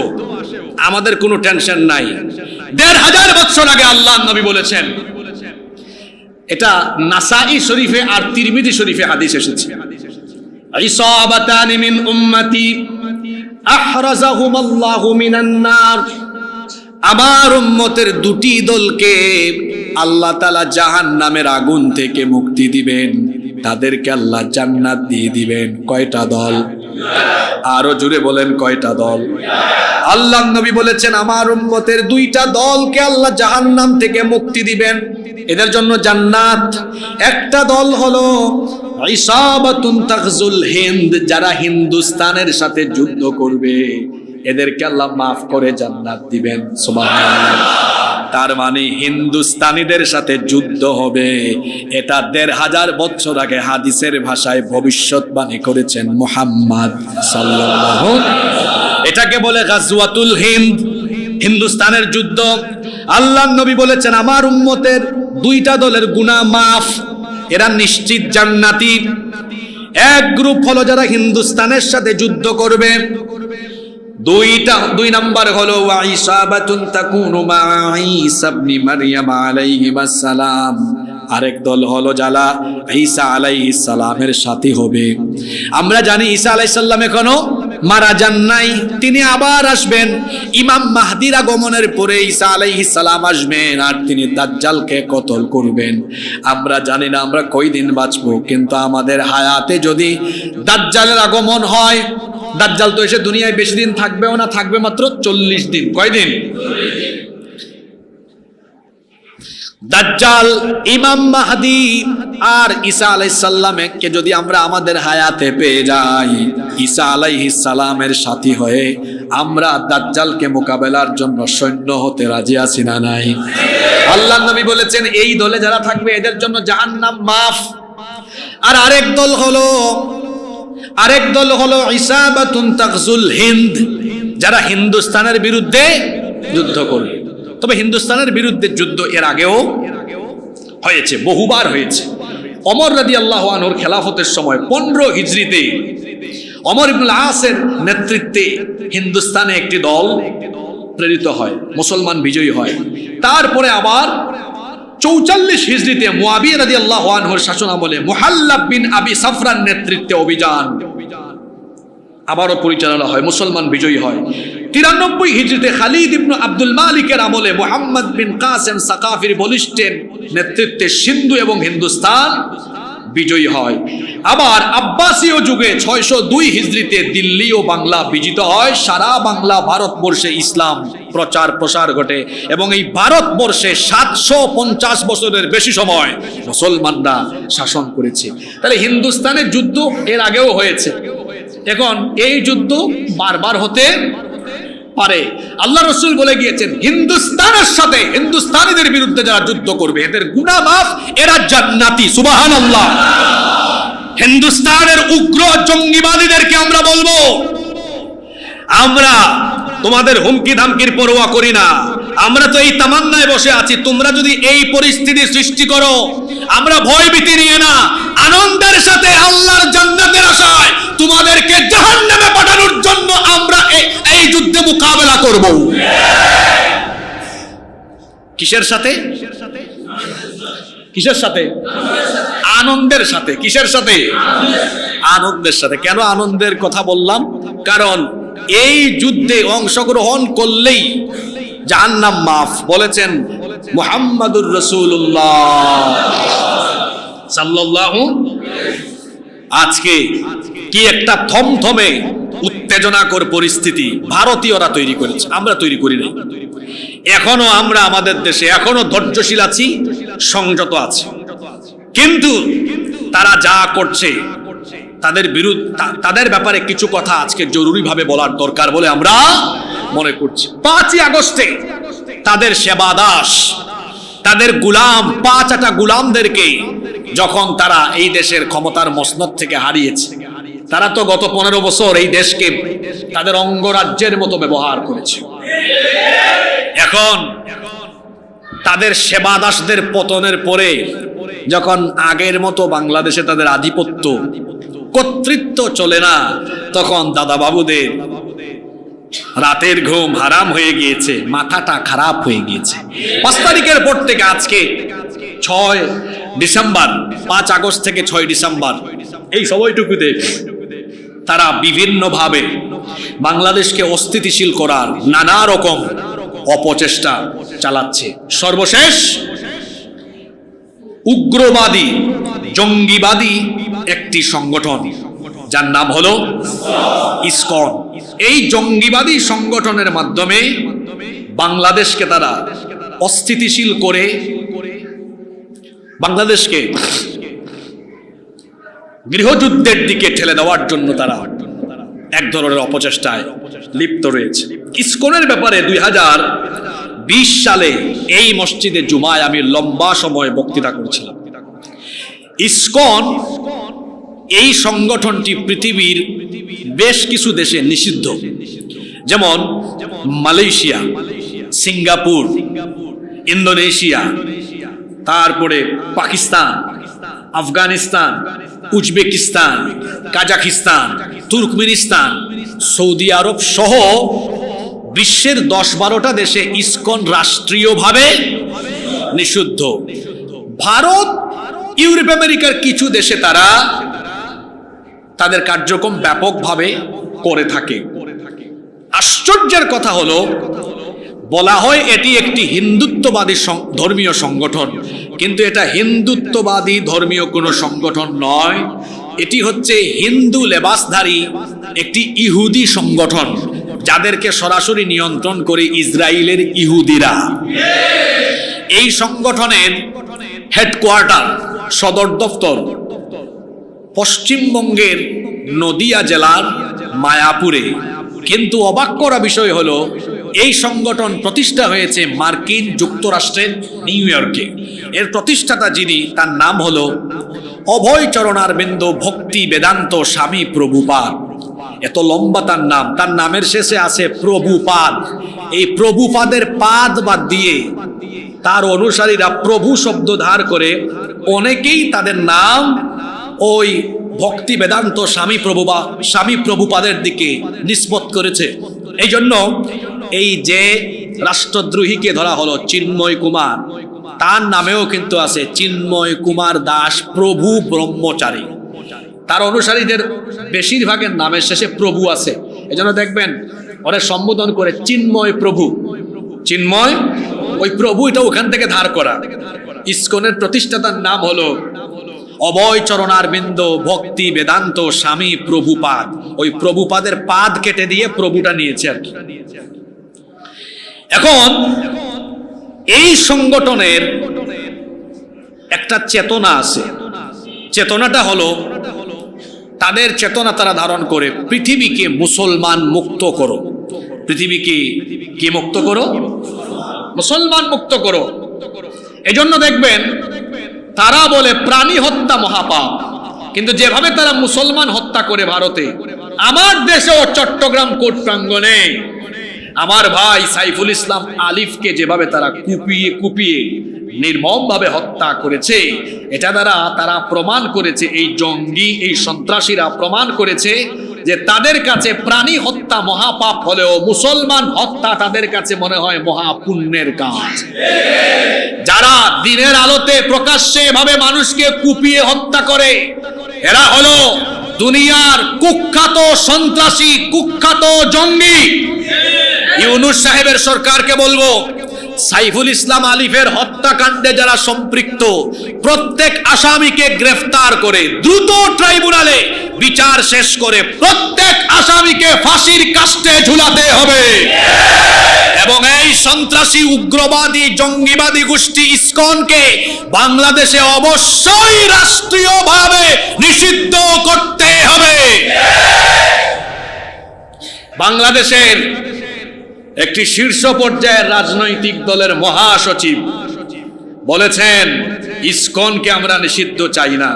আমাদের কোনো টেনশন নাই। 1500 বছর আগে আল্লাহ নবী বলেছেন, এটা নাসাই শরীফে আর তিরমিজি শরীফে হাদিস এসেছে, ইসাবাতানি মিন উম্মতি আহরাজাহুমাল্লাহু মিনান নার। আমার উম্মতের 2টি দলকে আল্লাহ তাআলা জাহান্নামের আগুন থেকে মুক্তি দিবেন, তাদেরকে আল্লাহ জান্নাত দিয়ে দিবেন। কয়টা দল? আরো জোরে বলেন, কয়টা দল? আল্লাহ নবী বলেছেন, আমার উম্মতের 2টা দলকে আল্লাহ জাহান্নাম থেকে মুক্তি দিবেন, এদের জন্য জান্নাত। একটা দল হলো ইসাবাতুন তাগজুল হিন্দ, যারা হিন্দুস্তানের সাথে যুদ্ধ করবে, এদেরকে আল্লাহ মাফ করে জান্নাত দিবেন। সুবহানাল্লাহ। তার মানে হিন্দুস্তানিদের সাথে যুদ্ধ হবে, এটা 1500 বছর আগে হাদিসের ভাষায় ভবিষ্যৎবাণী করেছেন মুহাম্মদ সাল্লাল্লাহু। এটাকে বলে গাজওয়াতুল হিন্দ, হিন্দুস্তানের যুদ্ধ। আল্লাহর নবী বলেছেন, আমার উম্মতের 2টা দলের গুনাহ মাফ, এরা নিশ্চিত জান্নাতি। এক গ্রুপ হলো যারা হিন্দুস্তানের সাথে যুদ্ধ করবে, 2 নাম্বার হলো ওয়াইসাবাতুন তাকুনু মা ঈসা ইবনে মারইয়াম আলাইহিস সালাম। আরেক দল হলো যারা ঈসা আলাইহিস সালামের সাথী হবে। আমরা জানি ঈসা আলাইহিস সালাম এখনো মারা যান নাই, তিনি আবার আসবেন। ইমাম মাহদির আগমনের পরে ঈসা আলাইহিস সালাম আসবেন আর তিনি দাজ্জালকে কতল করবেন। আমরা জানি না আমরা কয়দিন বাঁচবো, কিন্তু আমাদের হায়াতে যদি দাজ্জালের আগমন হয়, দাজ্জাল তো এসে দুনিয়ায় বেশি দিন থাকবেও না, থাকবে মাত্র 40 দিন। কয়দিন? দাজ্জাল, ইমাম মাহদি আর ঈসা আলাইহিস সালামকে যদি আমরা আমাদের হায়াতে পেয়ে যাই, ঈসা আলাইহিস সালামের সাথী হয়ে আমরা দাজ্জালকে মোকাবেলার জন্য সৈন্য হতে রাজি আছি না নাই? আল্লাহর নবী বলেছেন, এই দলে যারা থাকবে এদের জন্য জাহান্নাম মাফ। আর আরেক দল হলো ইসাবাতুন তাগজুল হিন্দ, যারা হিন্দুস্তানের বিরুদ্ধে যুদ্ধ করবে। তবে হিন্দুস্তানের বিরুদ্ধে যুদ্ধ এর আগেও হয়েছে, বহুবার হয়েছে। ওমর রাদিয়াল্লাহু আনহুর খেলাফতের সময় 15 হিজরিতে ওমর ইবনুল আসের নেতৃত্বে হিন্দুস্তানে একটি দল প্রেরিত হয়, মুসলমান বিজয়ী হয়। তারপরে আবার 44 হিজরিতে মুয়াবিয়া রাদিয়াল্লাহু আনহুর শাসন আমলে মুহাল্লাব বিন আবি সাফরার নেতৃত্বে অভিযান। আবারও পরিচালনা হয়, মুসলমান বিজয়ী হয়। 93 হিজরিতে খালিদ ইবনে আব্দুল মালিকের আমলে মুহাম্মদ বিন কাসেম সাকাফির বলিষ্ঠের নেতৃত্বে সিন্ধু এবং হিন্দুস্তান বিজয়ী হয়। আবার আব্বাসীয় যুগে 602 হিজরিতে দিল্লি ও বাংলা বিজিত হয়। সারা বাংলা ভারতবর্ষে ইসলাম প্রচার প্রসার ঘটে এবং এই ভারতবর্ষে 750 বছরের বেশি সময় মুসলমানরা শাসন করেছে। তাহলে হিন্দুস্তানের যুদ্ধ এর আগেও হয়েছে, এখন এই যুদ্ধ বারবার হতে পারে। আল্লাহ রাসূল বলে গিয়েছেন, হিন্দুস্তানের সাথে হিন্দুস্তানিদের বিরুদ্ধে যারা যুদ্ধ করবে এদের গুনাহ মাফ, এরা জান্নাতি। সুবহানাল্লাহ। হিন্দুস্তানের উগ্র জঙ্গিবাদীদেরকে আমরা বলবো, আমরা তোমাদের হুমকি ধামকির পরোয়া করি না, আমরা তো এই তামান্নায় বসে আছি, তোমরা যদি এই পরিস্থিতি সৃষ্টি করো, আমরা ভয়ভীতি নিয়ে না, আনন্দের সাথে আল্লাহর জান্নাতের আশায় তোমাদেরকে জাহান্নামে পাঠানোর জন্য আমরা এই যুদ্ধে মোকাবেলা করব। কিসের সাথে? কিসের সাথে? আনন্দের সাথে। কিসের সাথে? আনন্দের সাথে। কেন আনন্দের কথা বললাম? কারণ এই যুদ্ধে অংশগ্রহণ করলেই জাহান্নাম মাফ, বলেছেন মুহাম্মাদুর রাসূলুল্লাহ সাল্লাল্লাহু। আজকে কি একটা থমথমে উত্তেজনাকর পরিস্থিতি ভারতীয়রা তৈরি করেছে, আমরা তৈরি করি নাই। এখনো আমরা আমাদের দেশে এখনো ধৈর্যশীল আছি, সংযত আছি, কিন্তু তারা যা করছে তাদের বিরুদ্ধে, তাদের ব্যাপারে কিছু কথা আজকে জরুরিভাবে বলার দরকার বলে আমরা মনে করছি। 5ই আগস্টে তাদের সেবাদাস, তাদের গুলাম, 5টা গুলামদেরকে যখন তারা এই দেশের ক্ষমতার মসনদ থেকে হারিয়েছে, তারা তো গত 15 বছর এই দেশকে তাদের অঙ্গরাজ্যের মতো ব্যবহার করেছে। এখন তাদের সেবাদাসদের পতনের পরে যখন আগের মতো বাংলাদেশে তাদের আধিপত্য কর্তৃত্ব চলে না, তখন দাদা বাবুদের রাতের ঘুম হারাম হয়ে গিয়েছে, মাথাটা খারাপ হয়ে গিয়েছে। 5 তারিখের পর থেকে আজকে 6 ডিসেম্বর, 5 আগস্ট থেকে 6 ডিসেম্বর, এই সময়টুকুতে তারা বিভিন্নভাবে বাংলাদেশকে অস্থিতিশীল করার নানা রকম অপচেষ্টা চালাচ্ছে। সর্বশেষ উগ্রবাদী জঙ্গিবাদী একটি সংগঠন যার নাম হলো ইসকন। এই জঙ্গিবাদী সংগঠনের মাধ্যমে বাংলাদেশকে তারা অস্থিতিশীল করে বাংলাদেশকে গৃহযুদ্ধের দিকে ঠেলে দেওয়ার জন্য তারা এক ধরনের অপচেষ্টায় লিপ্ত রয়েছে। ইসকনের ব্যাপারে 2020 সালে এই মসজিদে জুমায় আমি লম্বা সময় বক্তৃতা করেছিলাম। ইসকন এই সংগঠনটি পৃথিবীর বেশ কিছু দেশে নিষিদ্ধ, যেমন মালয়েশিয়া, সিঙ্গাপুর, ইন্দোনেশিয়া, তারপরে Pakistan, Afghanistan, Uzbekistan, Kazakhstan, Turkmenistan, Saudi Arab সহ বিশ্বের 10-12টা দেশে ইসকন রাষ্ট্রীয়ভাবে নিষিদ্ধ। ভারত, ইউরোপ আমেরিকার কিছু দেশে তারা তাদের কার্যক্রম ব্যাপকভাবে করে থাকে। আশ্চর্যের কথা হলো, বলা হয় এটি একটি হিন্দুত্ববাদী ধর্মীয় সংগঠন, কিন্তু এটা হিন্দুত্ববাদী ধর্মীয় কোনো সংগঠন নয়। এটি হচ্ছে হিন্দু লেবাসধারী একটি ইহুদি সংগঠন, যাদেরকে সরাসরি নিয়ন্ত্রণ করে ইসরায়েলের ইহুদিরা। এই সংগঠনের হেডকোয়ার্টার, সদর দপ্তর পশ্চিমবঙ্গের নদিয়া জেলার মায়াপুরে। কিন্তু অবাক করা বিষয় হলো, এই সংগঠন প্রতিষ্ঠা হয়েছে মার্কিন যুক্তরাষ্ট্রের নিউ ইয়র্কে। এর প্রতিষ্ঠাতা যিনি, তার নাম হলো অভয় চরণারবিন্দ ভক্তি বেদান্ত স্বামী প্রভুপাদ। এত লম্বা তার নাম, তার নামের শেষে আছে প্রভুপাদ। এই প্রভুপাদের পাদ বাদ দিয়ে তার অনুসারীরা প্রভু শব্দ ধার করে অনেকেই তাদের নাম ওই ভক্তি বেদান্ত স্বামী প্রভুপাদের দিকে নিসবত করেছে। এই জন্য এই যে রাষ্ট্রদ্রোহীকে ধরা হলো চিন্ময় কুমার, তার নামেও কিন্তু আছে চিন্ময় কুমার দাস প্রভু ব্রহ্মচারী। তার অনুসারীদের বেশিরভাগের নামের শেষে প্রভু আছে। এজন্য দেখবেন ওরা সম্বোধন করে চিন্ময় প্রভু, চিন্ময়, ওই প্রভু এটা ওখান থেকে ধার করা। ইসকনের প্রতিষ্ঠাতার নাম হলো অভয় চরণারবিন্দ ভক্তি বেদান্ত স্বামী প্রভুপাদ। ওই প্রভুপাদের পাদ কেটে দিয়ে প্রভুটা নিয়েছে আর কি। এখন এই সংগঠনের একটা চেতনা আছে, চেতনাটা হলো তাদের চেতনা তারা ধারণ করে পৃথিবীকে মুসলমান মুক্ত করো, পৃথিবীকে কি মুক্ত করো? মুসলমান মুক্ত করো। এজন্য দেখবেন তারা বলে প্রাণী হত্যা মহাপাপ, কিন্তু যেভাবে তারা মুসলমান হত্যা করে ভারতে, আমার দেশেও চট্টগ্রাম কোর্ট প্রাঙ্গণে আমার ভাই সাইফুল ইসলাম আলিফকে যেভাবে তারা কুপিয়ে কুপিয়ে নির্মমভাবে হত্যা করেছে, এটা দ্বারা তারা প্রমাণ করেছে, এই জঙ্গি এই সন্ত্রাসীরা প্রমাণ করেছে যে তাদের কাছে প্রাণী হত্যা মহাপাপ হলেও মুসলমান হত্যা তাদের কাছে মনে হয় মহাপুণ্যের কাজ। যারা দিনের আলোতে প্রকাশ্যে এভাবে মানুষকে কুপিয়ে হত্যা করে, এরা হলো দুনিয়ার কুখ্যাত সন্ত্রাসী, কুখ্যাত জঙ্গি। ইউনূস সাহেবের সরকারকে বলবো, সাইফুল ইসলাম আলিফের হত্যাকাণ্ডে যারা সম্পৃক্ত প্রত্যেক আসামিকে গ্রেফতার করে দ্রুত ট্রাইব্যুনালে বিচার শেষ করে প্রত্যেক আসামিকে ফাঁসির কাস্টে ঝুলাতে হবে। এবং এই সন্ত্রাসী উগ্রবাদী জঙ্গিবাদী গোষ্ঠী ইসকনকে বাংলাদেশে অবশ্যই রাষ্ট্রীয়ভাবে নিষিদ্ধ করতে হবে। বাংলাদেশের একটি শীর্ষ পর্যায়ের রাজনৈতিক দলের মহাসচিব বলেছেন ইসকনকে আমরা নিষিদ্ধ চাই না।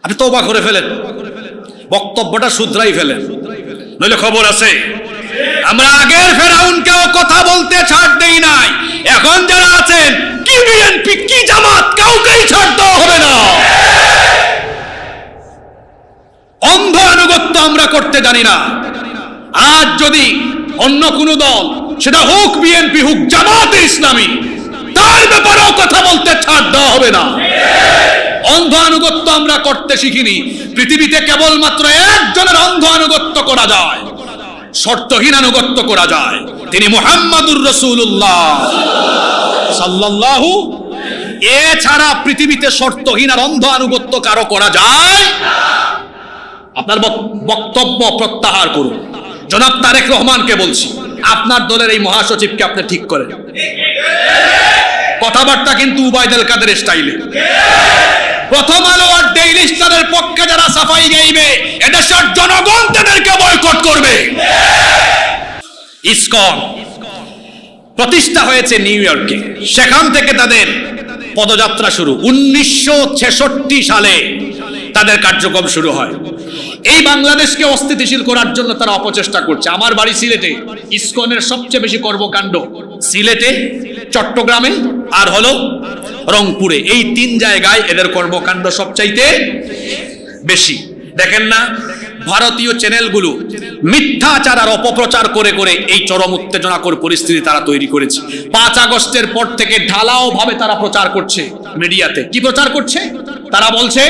আপনি তওবা করে ফেলেন, বক্তব্যটা শুধরাই ফেলেন, নইলে খবর আছে আমরা আগের ফেরাউনকেও কথা বলতে ছাড় দেই নাই। এখন যারা আছেন কি বিএনপি কি জামাত, কাউকেই ছাড় দেওয়া হবে না। অন্ধ আনুগত্য আমরা করতে জানি না। আজ যদি অন্য কোন দল, সেটা হোক বিএনপি হোক জামাতে ইসলামী, তার ব্যাপারেও কথা বলতে ছাড় দেওয়া হবে না। অন্ধ আনুগত্য আমরা করতে শিখিনি। পৃথিবীতে কেবলমাত্র একজনের অন্ধ আনুগত্য করা যায়, শর্তহীন আনুগত্য করা যায়, তিনি মুহাম্মাদুর রাসূলুল্লাহ সাল্লাল্লাহু। এছাড়া পৃথিবীতে শর্তহীন আর অন্ধ আনুগত্য কারো করা যায়? আপনার বক্তব্য প্রত্যাহার করুন। জনাব তারেক রহমানকে বলছি, আপনার দলের এই মহাসচিবকে আপনি ঠিক করেন। কথাবার্তা কিন্তু উবাইদুল কাদের স্টাইলে। প্রথম আলো আর ডেইলি স্টারের পক্ষে যারা সাফাই গাইবে, এদেশের জনগণ তাদেরকে বয়কট করবে। ইসকন প্রতিষ্ঠা হয়েছে নিউ ইয়র্কে, সেখান থেকে তাদের পদযাত্রা শুরু। 1966 সালে তাদের কার্যক্রম শুরু হয়। এই বাংলাদেশকে অস্থিতিশীল করার জন্য তারা অপচেষ্টা করছে। আমার বাড়ি সিলেটে, ইসকনের সবচেয়ে বেশি কর্মকাণ্ড সিলেটে, চট্টগ্রামে আর হলো রংপুরে। এই তিন জায়গায় এদের কর্মকাণ্ড সবচাইতে বেশি। দেখেন না ভারতীয় চ্যানেলগুলো মিথ্যাচার আর অপপ্রচার করে করে এই চরম উত্তেজনাকর পরিস্থিতি তারা তৈরি করেছে। 5 আগস্টের পর থেকে ঢালাও ভাবে তারা প্রচার করছে মিডিয়াতে। কি প্রচার করছে? তারা বলছে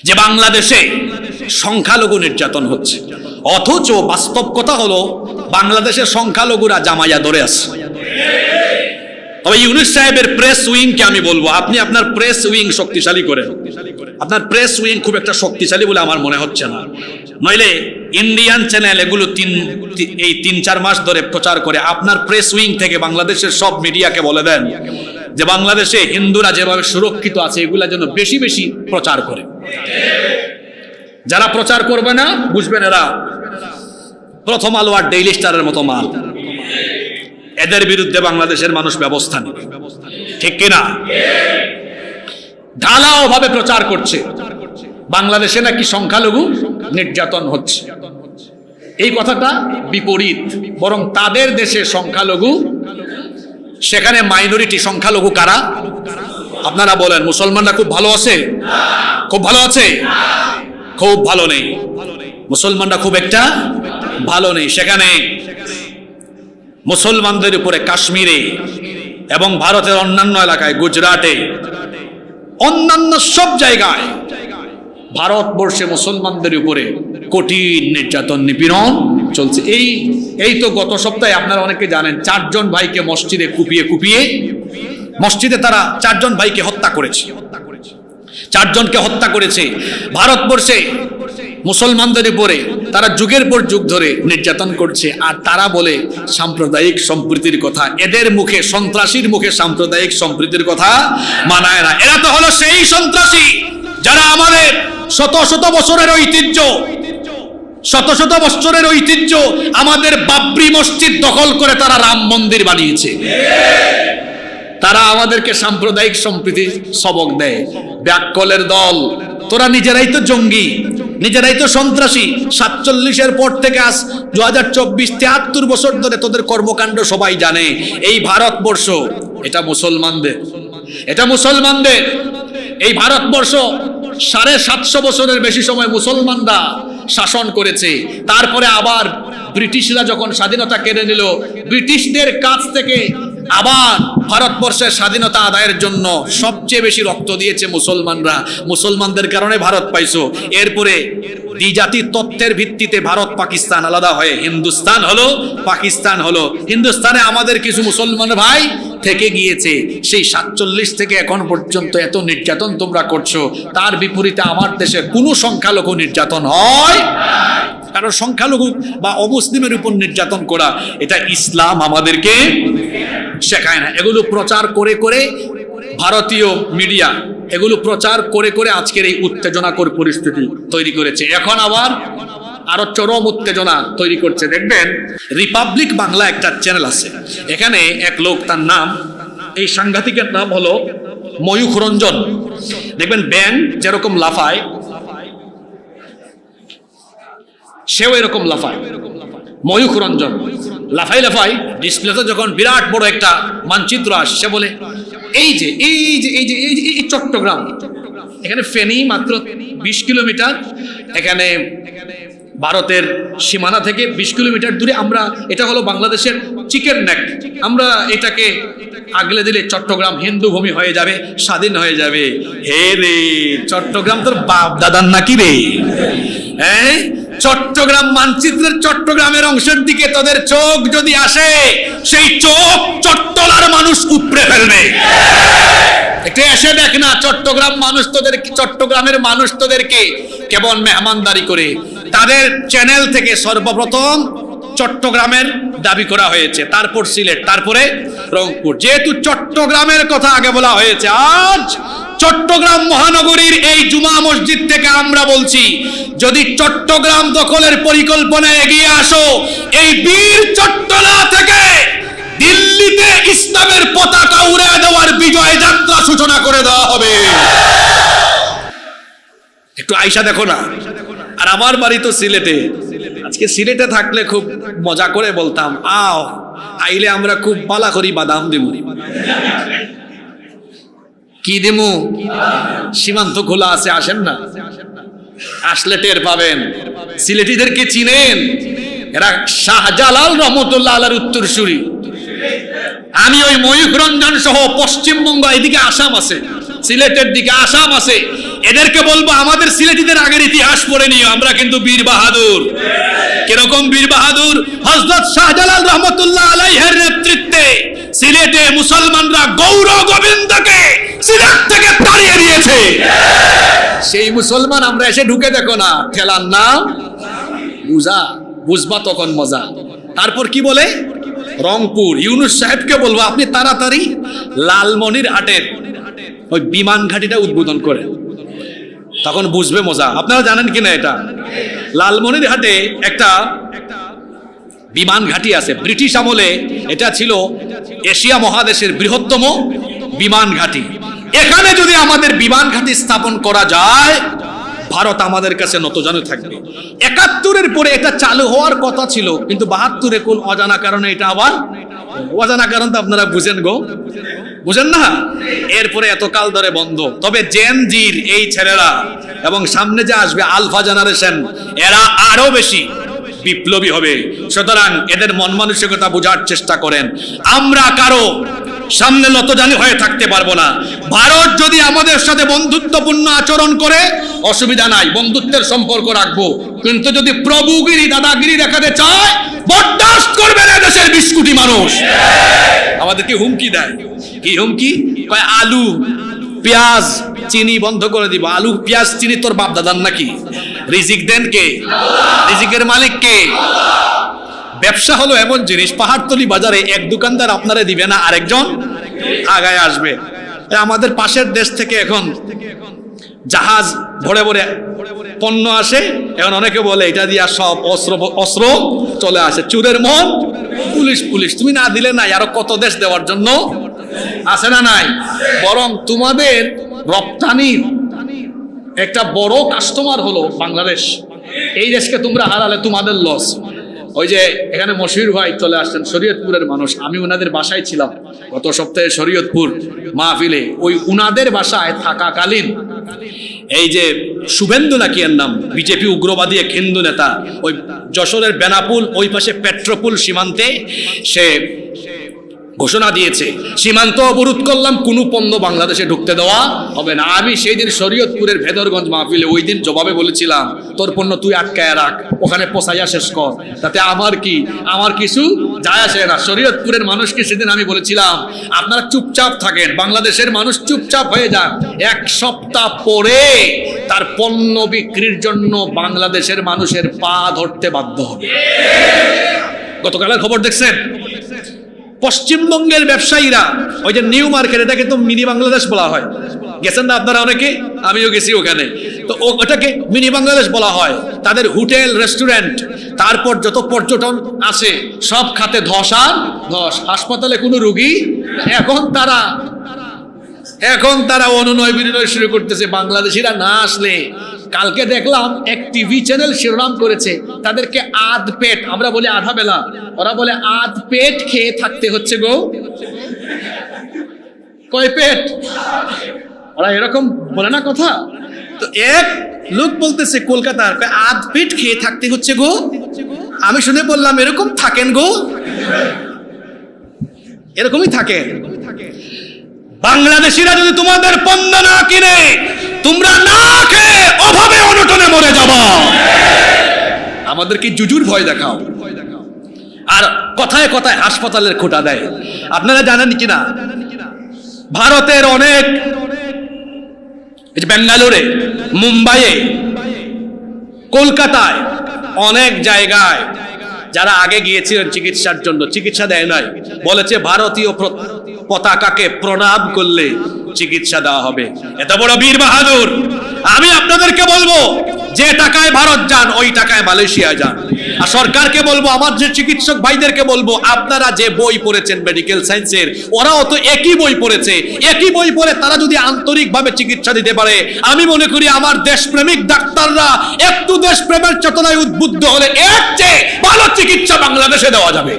যে বাংলাদেশে সংখ্যালঘু নির্যাতন হচ্ছে, অথচ বাস্তব কথা হলো বাংলাদেশের সংখ্যালঘুরা জামাইয়া ধরে আছে। তবে ইউনূস সাহেবের প্রেস উইংকে আমি বলবো, আপনি আপনার প্রেস উইং শক্তিশালী করেন। আপনার প্রেস উইং খুব একটা শক্তিশালী বলে আমার মনে হচ্ছে না। নইলে ইন্ডিয়ান চ্যানেল এগুলো এই 3-4 মাস ধরে প্রচার করে। আপনার প্রেস উইং থেকে বাংলাদেশের সব মিডিয়াকে বলে দেন যে বাংলাদেশে হিন্দুরা যেভাবে সুরক্ষিত আছে এগুলা যেন বেশি বেশি প্রচার করে। যারা প্রচার করবে না, বুঝবেন এরা প্রথম আলো আর ডেইলি স্টারের মতো মাল। এদের বিরুদ্ধে বাংলাদেশের মানুষ ব্যবস্থা নেবে, ঠিক কিনা? ঢালাও ভাবে প্রচার করছে বাংলাদেশে নাকি সংখ্যালঘু নির্যাতন হচ্ছে। এই কথাটা বিপরীত, বরং তাদের দেশে সংখ্যালঘু, সেখানে মাইনরিটি। সংখ্যালঘু কারা? আপনারা বলেন। মুসলমানরা খুব ভালো আছে? খুব ভালো আছে? খুব ভালো নেই। মুসলমানরা খুব একটা ভালো নেই। সেখানে মুসলমানদের উপরে কাশ্মীরে এবং ভারতের অন্যান্য এলাকায়, গুজরাটে অন্যান্য সব জায়গায় ভারতবর্ষে মুসলমানদের উপরে কঠিন নির্যাতন নিপীড়ন চলছে। এই তো গত সপ্তাহে আপনারা অনেকে জানেন 4 জন ভাইকে মসজিদে কুপিয়ে মসজিদে তারা 4 জন ভাইকে হত্যা করেছে, 4 জনকে হত্যা করেছে। ভারতবর্ষে মুসলমানদের উপরে তারা যুগের পর যুগ ধরে নির্যাতন করছে, আর তারা বলে সাম্প্রদায়িক সম্প্রীতির কথা। এদের মুখে, সন্ত্রাসীর মুখে সাম্প্রদায়িক সম্প্রীতির কথা মানায় না। এরা তো হলো সেই সন্ত্রাসী যারা আমাদের শত শত বছরের ঐতিহ্য আমাদের বাবরি মসজিদ দখল করে তারা রাম মন্দির বানিয়েছে। তারা আমাদেরকে সাম্প্রদায়িক সম্প্রীতির সবক দেয়। ব্যাককলের দল, তোরা নিজেরাই তো জঙ্গি, নিজেরাই তো সন্ত্রাসী। 47-এর পর থেকে আজ 2024, 73 বছর ধরে তোদের কর্মকাণ্ড সবাই জানে। এই ভারতবর্ষ এটা মুসলমানদের। এই ভারতবর্ষ 750 বছরের বেশি সময় মুসলমানরা শাসন করেছে। তারপরে আবার ব্রিটিশরা যখন স্বাধীনতা কেড়ে নিল, ব্রিটিশদের কাছ থেকে আবার ভারতবর্ষের স্বাধীনতা আদায়ের জন্য সবচেয়ে বেশি রক্ত দিয়েছে মুসলমানরা। মুসলমানদের কারণে ভারত পাইছো। এরপরে দ্বিজাতি তত্ত্বের ভিত্তিতে ভারত পাকিস্তান আলাদা হয়ে হিন্দুস্তান হলো, পাকিস্তান হলো। হিন্দুস্তানে আমাদের কিছু মুসলমান ভাই থেকে গিয়েছে। সেই 47 থেকে এখন পর্যন্ত এত নির্যাতন তোমরা করছো, তার বিপরীতে আমার দেশে কোনো সংখ্যালঘু নির্যাতন হয়। কারণ সংখ্যালঘু বা অমুসলিমের উপর নির্যাতন করা এটা ইসলাম আমাদেরকে শেখায় না। এগুলো প্রচার করে করে ভারতীয় মিডিয়া এগুলো প্রচার করে করে আজকের এই উত্তেজনাকর পরিস্থিতি তৈরি করেছে। এখন আবার আরো চরম উত্তেজনা তৈরি করছে। দেখবেন রিপাবলিক বাংলা একটা চ্যানেল আছে, এখানে এক লোক, তার নাম, এই সাংঘাতিকের নাম হলো ময়ূখ রঞ্জন। দেখবেন ব্যাং যেরকম লাফায় সেও এরকম লাফায়। ময়ূখ রঞ্জন লাফাই ডিসপ্লেতে যখন বিরাট বড় একটা মানচিত্র আসছে, বলে এই যে চট্টগ্রাম, এখানে ফেনী মাত্র 20 কিলোমিটার, এখানে ভারতের সীমানা থেকে 20 কিলোমিটার দূরে। আমরা, এটা হলো বাংলাদেশের চিকেন নেক, আমরা এটাকে আগলে দিলে চট্টগ্রাম হিন্দু ভূমি হয়ে যাবে, স্বাধীন হয়ে যাবে। হে রে, চট্টগ্রাম তোর বাপ দাদার নাকি রে? হ্যাঁ, চট্টগ্রাম মানচিত্রের চট্টগ্রামের অংশের দিকে তোদের চোখ যদি আসে, সেই চোখ চট্টলার মানুষ উপড়ে ফেলবে। একটু এসে দেখ না, চট্টগ্রামের মানুষ তোদেরকে কেমন মেহমানদারি করে। তাদের চ্যানেল থেকে সর্বপ্রথম চট্টগ্রামের দাবি করা হয়েছে, তারপর সিলেট, তারপরে রংপুর। যেহেতু চট্টগ্রামের কথা আগে বলা হয়েছে, আজ চট্টগ্রাম মহানগরীর এই জুমা মসজিদ থেকে আমরা বলছি, যদি চট্টগ্রাম দখলের পরিকল্পনায় এগিয়ে আসো, এই বীর চট্টলা থেকে দিল্লিতে ইসলামের পতাকা উড়ে দেওয়ার বিজয় যাত্রা সূচনা করে দেওয়া হবে। একটু আইসা দেখো না। আর আমার বাড়ি তো সিলেটে। আজকে সিলেটে থাকলে খুব মজা করে বলতাম, আও আইলে আমরা খুব পালা করি বাদাম দিব। কি দিমু? সীমান্ত খোলা আছে, আসেন না, আসলে টের পাবেন। সিলেটিদেরকে চিনেন? এরা শাহজালাল রহমতুল্লাহ আলাইহির উত্তরসূরি। আমি ওই ময়ূখ রঞ্জন সহ পশ্চিমবঙ্গ, এদিকে আসাম আছে, সিলেটের দিকে আসাম আছে, এদেরকে বলবো আমাদের সিলেটিদের আগের ইতিহাস পড়ে নিও। আমরা কিন্তু বীর বাহাদুর। কিরকম বীর বাহাদুর? হযরত শাহজালাল রহমতুল্লাহ আলাইহির নেতৃত্বে সিলেটে মুসলমানরা গৌর গোবিন্দকে সিলেট থেকে তাড়িয়ে দিয়েছে। সেই মুসলমান আমরা এসে ঢুকে দেখো না, ঠেলার নাম বুঝবা তখন মজা। তারপর কি বলে? রংপুর ইউনুস সাহেবকে বলবো আপনি তাড়াতাড়ি লালমনির হাটের ওই বিমান ঘাটিটা উদ্বোধন করে, তখন বুঝবে মজা। আপনারা জানেন কিনা এটা? লালমনির হাটে একটা বিমান ঘাটি আছে, ব্রিটিশ আমলে এটা ছিল এশিয়া মহাদেশের বৃহত্তম বিমান ঘাটি। এখানে যদি আমাদের বিমান ঘাটি স্থাপন করা যায়, ভারত আমাদের কাছে নতজানু থাকবে। 71-এর পরে এটা চালু হওয়ার কথা ছিল, কিন্তু 72-এ কোন অজানা কারণে এটা আবার, অজানা কারণ তো আপনারা বুঝেন না, এরপরে এতকাল ধরে বন্ধ। তবে জেন জির এই ছেলেরা এবং সামনে যে আসবে আলফা জেনারেশন, এরা আরো বেশি বিপ্লবী হবে। সুতরাং এদের মন মানসিকতা বোঝার চেষ্টা করেন। আমরা কারো সামনে লতজানি হয়ে থাকতে পারবো না। ভারত যদি আমাদের সাথে বন্ধুত্বপূর্ণ আচরণ করে অসুবিধা নাই, বন্ধুত্বের সম্পর্ক রাখবো, কিন্তু যদি প্রভুগিরি দাদাগিরি দেখাতে চায় বরদাস্ত করবে না দেশের 20 কোটি মানুষ। আমাদেরকে হুমকি দেয়, কি হুমকি? কয় আলু পেঁয়াজ চিনি বন্ধ করে দিব। আলু পেঁয়াজ চিনি তোর বাপ দাদার নাকি? রিজিক দেন কে? রিজিকের মালিক কে? ব্যবসা হলো এমন জিনিস, পাহাড়তলি বাজারে এক দোকানদার আপনারে দিবে না, আরেকজন আগায় আসবে। আমাদের পাশের দেশ থেকে এখন জাহাজ ভরে ভরে পণ্য আসে, এখন অনেকে বলে এটা দিয়া সব অস্ত্র চলে আসে। চুরের মন পুলিশ পুলিশ, তুমি না দিলে নাই, আরো কত দেশ দেওয়ার জন্য আছে না নাই? বরং তোমাদের রপ্তানির একটা বড় কাস্টমার হলো বাংলাদেশ। এই দেশকে তোমরা হারালে তোমাদের লস। ওই যে এখানে মশির ভাই চলে আসছেন, শরীয়তপুরের মানুষ, আমি ওনাদের বাসায় ছিলাম গত সপ্তাহে শরীয়তপুর মাহফিলে। ওই উনাদের বাসায় থাকাকালীন এই যে শুভেন্দু নাকি এর নাম, বিজেপি উগ্রবাদী এক হিন্দু নেতা, ওই যশোরের বেনাপুল ওই পাশে পেট্রোপুল সীমান্তে সে ঘোষণা দিয়েছে সীমান্ত অবরোধ করলাম, কোনো পণ্য বাংলাদেশে ঢুকতে দেওয়া হবে না। আমি সেই দিন শরীয়তপুরের ভেদরগঞ্জ মাহফিলে ওই দিন জবাবে বলেছিলাম, তোর পণ্য তুই আটকায় রাখ, ওখানে পোষাইয়া শেষ কর, তাতে আমার কি, আমার কিছু যায় আসে না। শরীয়তপুরের মানুষকে সেদিন আমি বলেছিলাম আপনারা চুপচাপ থাকেন, বাংলাদেশের মানুষ চুপচাপ হয়ে যান, 1 সপ্তাহ পরে তার পণ্য বিক্রির জন্য বাংলাদেশের মানুষের পা ধরতে বাধ্য হবে। গতকালের খবর দেখছেন, পশ্চিমবঙ্গের ব্যবসায়ীরা ওই যে নিউ মার্কেট, এটাকে তো মিনি বাংলাদেশ বলা হয়, গেছেন না আপনারা অনেকে, আমিও গেছি ওখানে, তো ওটাকে মিনি বাংলাদেশ বলা হয়। তাদের হোটেল রেস্টুরেন্ট তারপর যত পর্যটন আছে সব খাতে ধস আর ধস, হাসপাতালে কোনো রোগী। এখন তারা অনুনয় বিনয় শুরু করতেছে বাংলাদেশিরা না আসলে। কালকে দেখলাম এক টিভি চ্যানেল শিরোনাম করেছে, তাদেরকে আধ পেট, আমরা বলি আধা বেলা, ওরা বলে আধ পেট খেয়ে থাকতে হচ্ছে গো। কয় পেট? ওরা এরকম বলে না কথা। তো এক লোক বলতেছে কলকাতার, আধ পেট খেয়ে থাকতে হচ্ছে গো। আমি শুনে বললাম এরকম থাকেন গো, এরকমই থাকে। বাংলাদেশিরা যদি তোমাদের পণ্য না কিনে তোমরা না খেয়ে অভাবে অনটনে মরে যাবা। আমাদেরকে জুজুর ভয় দেখাও আর কথায় কথায় হাসপাতালের খোঁটা দেয়। আপনারা জানেন কিনা ভারতের অনেক, বেঙ্গালুরে, মুম্বাইয়ে, কলকাতায় অনেক জায়গায় যারা আগে গিয়েছিলেন চিকিৎসার জন্য, চিকিৎসা দেয় নাই, বলেছে ভারতীয় পতাকাকে প্রণাম করলে চিকিৎসা দেওয়া হবে। এত বড় বীর বাহাদুর। আমি আপনাদেরকে বলবো যে টাকায় ভারত যান ওই টাকায় মালয়েশিয়া যান। আর সরকারকে বলবো, আমার যে চিকিৎসক ভাইদেরকে বলবো, আপনারা যে বই পড়েছেন মেডিকেল সায়েন্সের, ওরাও তো একই বই পড়েছে, একই বই পড়ে তারা যদি আন্তরিকভাবে চিকিৎসা দিতে পারে, আমি মনে করি আমার দেশপ্রেমিক ডাক্তাররা একটু দেশপ্রেমের চেতনায় উদ্বুদ্ধ হলে এর চেয়ে ভালো চিকিৎসা বাংলাদেশে দেওয়া যাবে।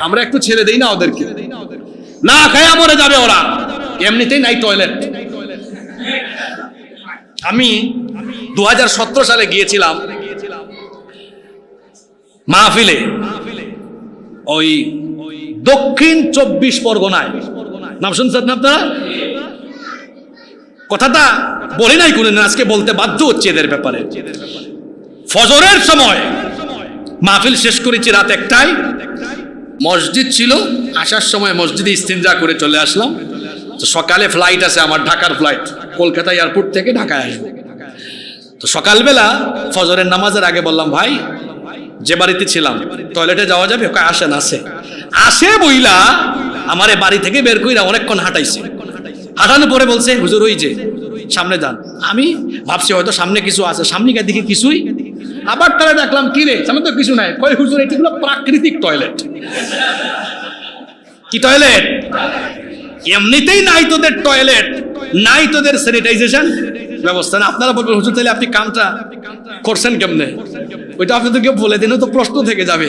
আমরা একটু ছেড়ে দেই না ওদেরকে, না খায়া মরে যাবে ওরা, এমনিতেই নাই টয়লেট। আমি 2017 সালে গিয়েছিলাম মাহফিলে, ওই দক্ষিণ 24 পরগনায়। নাম শুনছেন না আপনারা? কথাটা বলি নাই কোনদিন, আজকে বলতে বাধ্য হচ্ছে এদের ব্যাপারে। ফজরের সময় মাহফিল শেষ করেছি রাত 1টায়, মসজিদ ছিল, আসার সময় মসজিদে ইস্তিনজা করে চলে আসলাম। তো সকালে ফ্লাইট আছে আমার, ঢাকার ফ্লাইট, কলকাতা এয়ারপোর্ট থেকে ঢাকায় আসবো। তো সকালবেলা ফজরের নামাজের আগে বললাম, ভাই যে বাড়িতে ছিলাম টয়লেটে যাওয়া যাবে? আসেন। আসে বইলা আমারে বাড়ি থেকে বের কইরা অনেকক্ষণ হাঁটাইছে। হাঁটানোর পরে বলছে, হুজুর ওই যে সামনে যান। আমি ভাবছি হয়তো সামনে কিছু আছে, সামনে গিয়ে দেখি কিছুই। আবার তারা দেখলাম, কি রে সামনে তো কিছু নাই। কই হুজুর এগুলো প্রাকৃতিক টয়লেট। কি টয়লেট? এমনিতেই নাই তোদের টয়লেট, নাই তোদের স্যানিটাইজেশন ব্যবস্থা। না আপনারা বলবেন হুজুর তাহলে আপনি কামটা করছেন কেমনে? ওইটা আপনাদেরকে বলে দিন, তো প্রশ্ন থেকে যাবে।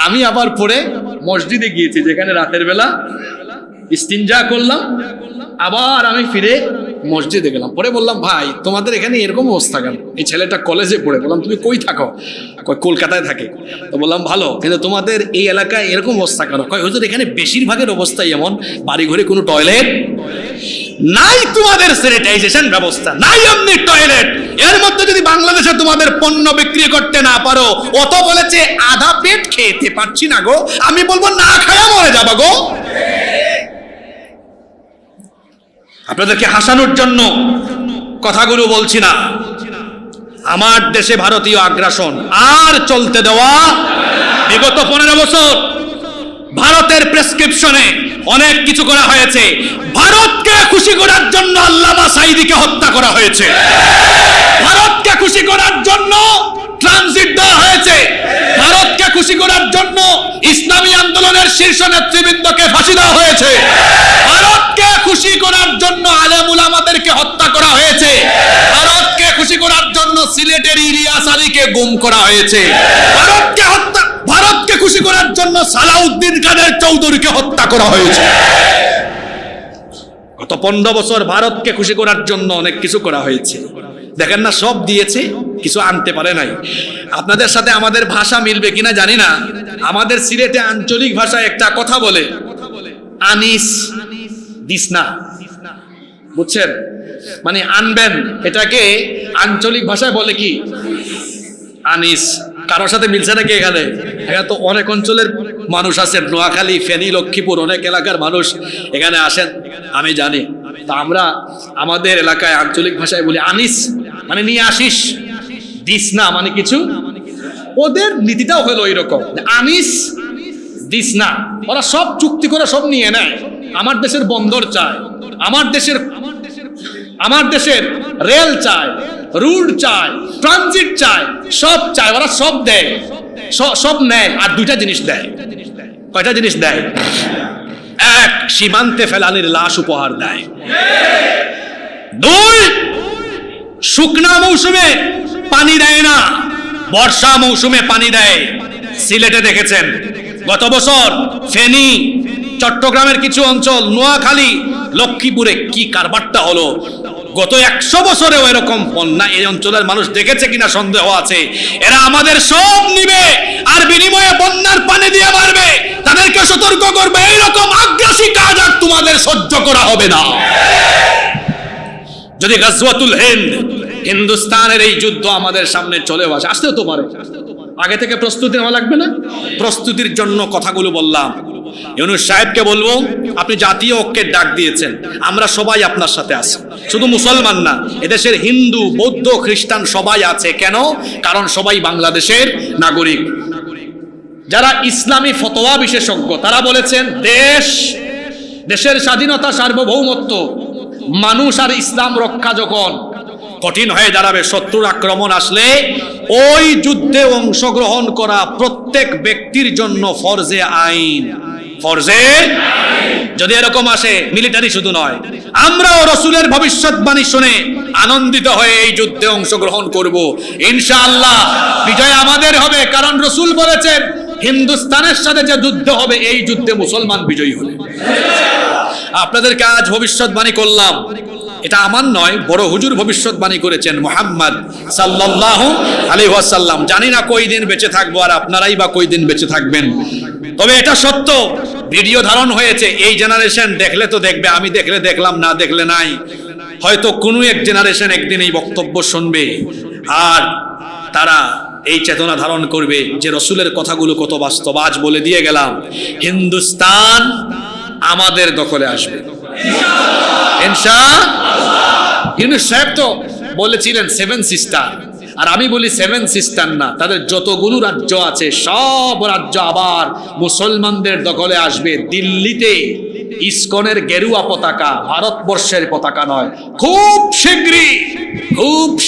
আমি আবার পরে মসজিদে গিয়েছি, যেখানে রাতের বেলা ইস্তিনজা করলাম। আবার আমি ফিরে মসজিদে গেলাম, পরে বললাম ভাই তোমাদের এখানে এরকম অবস্থা কেন? এই ছেলেটা কলেজে পড়ে। বললাম তুমি কই থাকো? কয় কলকাতায় থাকে। তো বললাম ভালো, কিন্তু তোমাদের এই এলাকায় এরকম অবস্থা কেন? কয় হুজুর এখানে বেশিরভাগের অবস্থাই এমন, বাড়ি ঘরে কোনো টয়লেট নাই, তোমাদের স্যানিটাইজেশন ব্যবস্থা নাই, এমনি টয়লেট। এর মধ্যে যদি বাংলাদেশে তোমাদের পণ্য বিক্রি করতে না পারো, অত বলেছে আধা পেট খেতে পারছি না গো, আমি বলবো না খায়া মরে যাবা গো। আপনাদেরকে হাসানোর জন্য কথাগুলো বলছি না। আমার দেশে ভারতীয় আগ্রাসন আর চলতে দেওয়া। বিগত 15 বছর ভারতের প্রেসক্রিপশনে অনেক কিছু করা হয়েছে। ভারতকে খুশি করার জন্য আল্লামা সাঈদীকে হত্যা করা হয়েছে, ভারতকে খুশি করার জন্য ট্রানজিট দেওয়া হয়েছে, ভারতকে খুশি করার জন্য ইসলামী আন্দোলনের শীর্ষ নেতৃবৃন্দকে ফাঁসি দেওয়া হয়েছে, ভারতকে খুশি করার জন্য আলেম উলামাদেরকে হত্যা করা হয়েছে, ভারতকে খুশি করার জন্য সিলেটের ইলিয়াস আলীকে গুম করা হয়েছে, ভারতকে খুশি করার জন্য সালাউদ্দিন কাদের চৌধুরীকে হত্যা করা হয়েছে। গত 15 বছর ভারতকে খুশি করার জন্য অনেক কিছু করা হয়েছে। দেখেন না, সব দিয়েছে, কিছু আনতে পারে নাই। আপনাদের সাথে আমাদের ভাষা মিলবে কিনা জানি না। আমাদের সিলেটে আঞ্চলিক ভাষায় একটা কথা বলে, আনিস দিস না, বুঝছেন? মানে আনবেন, এটাকে আঞ্চলিক ভাষায় বলে কি আনিস। কারোর সাথে মিলছে নাকি? এখানে তো অনেক অঞ্চলের মানুষ আছেন, নোয়াখালী, ফেনী, লক্ষ্মীপুর, অনেক এলাকার মানুষ এখানে আসেন, আমি জানি। তা আমরা আমাদের এলাকায় আঞ্চলিক ভাষায় বলি আনিস মানে নিয়ে আসিস, দিস না মানে কিছু। ওদের নীতিটাও হলো এরকম, আনিস দিস না। ওরা সব চুক্তি করে সব নিয়ে নেয়। আমার দেশের বন্দর চায়, আমার দেশের রেল চায়, রুট চায়, ট্রানজিট চায়, সব চায়, ওরা সব দেয়, সব নেয়। আর দুইটা জিনিস দেয়। কয়টা জিনিস দেয়? এক, সীমান্তে ফেলানির লাশ উপহার দেয়। দুই, শুকনা মৌসুমে পানি দেয় না, বর্ষা মৌসুমে পানি দেয়। সিলেটে দেখেছেন গত বছর ফেনী, চট্টগ্রামের কিছু অঞ্চল, নোয়াখালী, লক্ষ্মীপুরে কি কারবারটা হলো। গত 100 বছরেও এরকম বন্যা এই অঞ্চলের মানুষ দেখেছে কিনা সন্দেহ আছে। এরা আমাদের সব নিবে আর বিনিময়ে বন্যার পানি দিয়ে মারবে। তাদেরকে সতর্ক করবে, এইরকম আগ্রাসী কাজ আর তোমাদের সহ্য করা হবে না। যদি গাজওয়াতুল হিন্দ, হিন্দুস্তানের এই যুদ্ধ আমাদের সামনে চলে আসে, আসতেও তো পারে, আগে থেকে প্রস্তুতি নেওয়া লাগবে না? প্রস্তুতির জন্য কথাগুলো বললাম। ইউনূস সাহেবকে বলবো, আপনি জাতীয় ঐক্যের ডাক দিয়েছেন, আমরা সবাই আপনার সাথে আছি, শুধু মুসলমান না, এদেশের হিন্দু, বৌদ্ধ, খ্রিস্টান সবাই আছে। কেন? কারণ সবাই বাংলাদেশের নাগরিক। যারা ইসলামী ফতোয়া বিশেষজ্ঞ তারা বলেছেন দেশের স্বাধীনতা, সার্বভৌমত্ব, মানুষ আর ইসলাম রক্ষা যখন কঠিন হয়ে দাঁড়াবে, শত্রুর আক্রমণ আসলে ওই যুদ্ধে অংশগ্রহণ করা প্রত্যেক ব্যক্তির জন্য ফরজে আইন। ফরজে যদি এরকম আসে, মিলিটারি শুধু নয়, আমরাও রাসূলের ভবিষ্যৎবাণী শুনে আনন্দিত হয়ে এই যুদ্ধে অংশগ্রহণ করব। ইনশাআল্লাহ বিজয় আমাদের হবে, কারণ রাসূল বলেছেন হিন্দুস্তানের সাথে যে যুদ্ধ হবে, এই যুদ্ধে মুসলমান বিজয়ী হবে। আপনাদেরকে আজ ভবিষ্যৎবাণী করলাম, এটা আমার নয়, বড় হুজুর ভবিষ্যৎবাণী করেছেন, মুহাম্মদ সাল্লাল্লাহু আলাইহি ওয়াসাল্লাম। জানি না কই দিন বেঁচে থাকবো, আর আপনারাই বা কই দিন বেঁচে থাকবেন। তবে এটা সত্য, ভিডিও ধারণ হয়েছে, এই জেনারেশন দেখলে তো দেখবে, আমি দেখলে দেখলাম, না দেখলে নাই। হয়তো কোনো এক জেনারেশন একদিন এই বক্তব্য শুনবে, আর তারা এই চেতনা ধারণ করবে যে রসুলের কথাগুলো কত বাস্তব। আজ বলে দিয়ে গেলাম, হিন্দুস্তান আমাদের দখলে আসবে ইনশাআল্লাহ। ইউনূস সাহেব তো বলেছিলেন 7 সিস্টার, আর আমি বলি 7 সিস্টার না, তাদের যতগুলো রাজ্য আছে সব রাজ্য আবার মুসলমানদের দখলে আসবে। দিল্লিতে ইসকনের গেরুয়া পতাকা, ভারতবর্ষের পতাকা নয়। খুব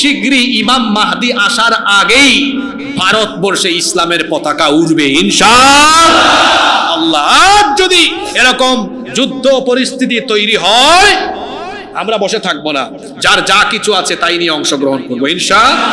শীঘ্রই ইমাম মাহদি আসার আগেই ভারতবর্ষে ইসলামের পতাকা উড়বে ইনশাআল্লাহ। যদি এরকম যুদ্ধ পরিস্থিতি তৈরি হয়, আমরা বসে থাকবো না, যার যা কিছু আছে তাই নিয়ে অংশগ্রহণ করবো ইনশাআল্লাহ।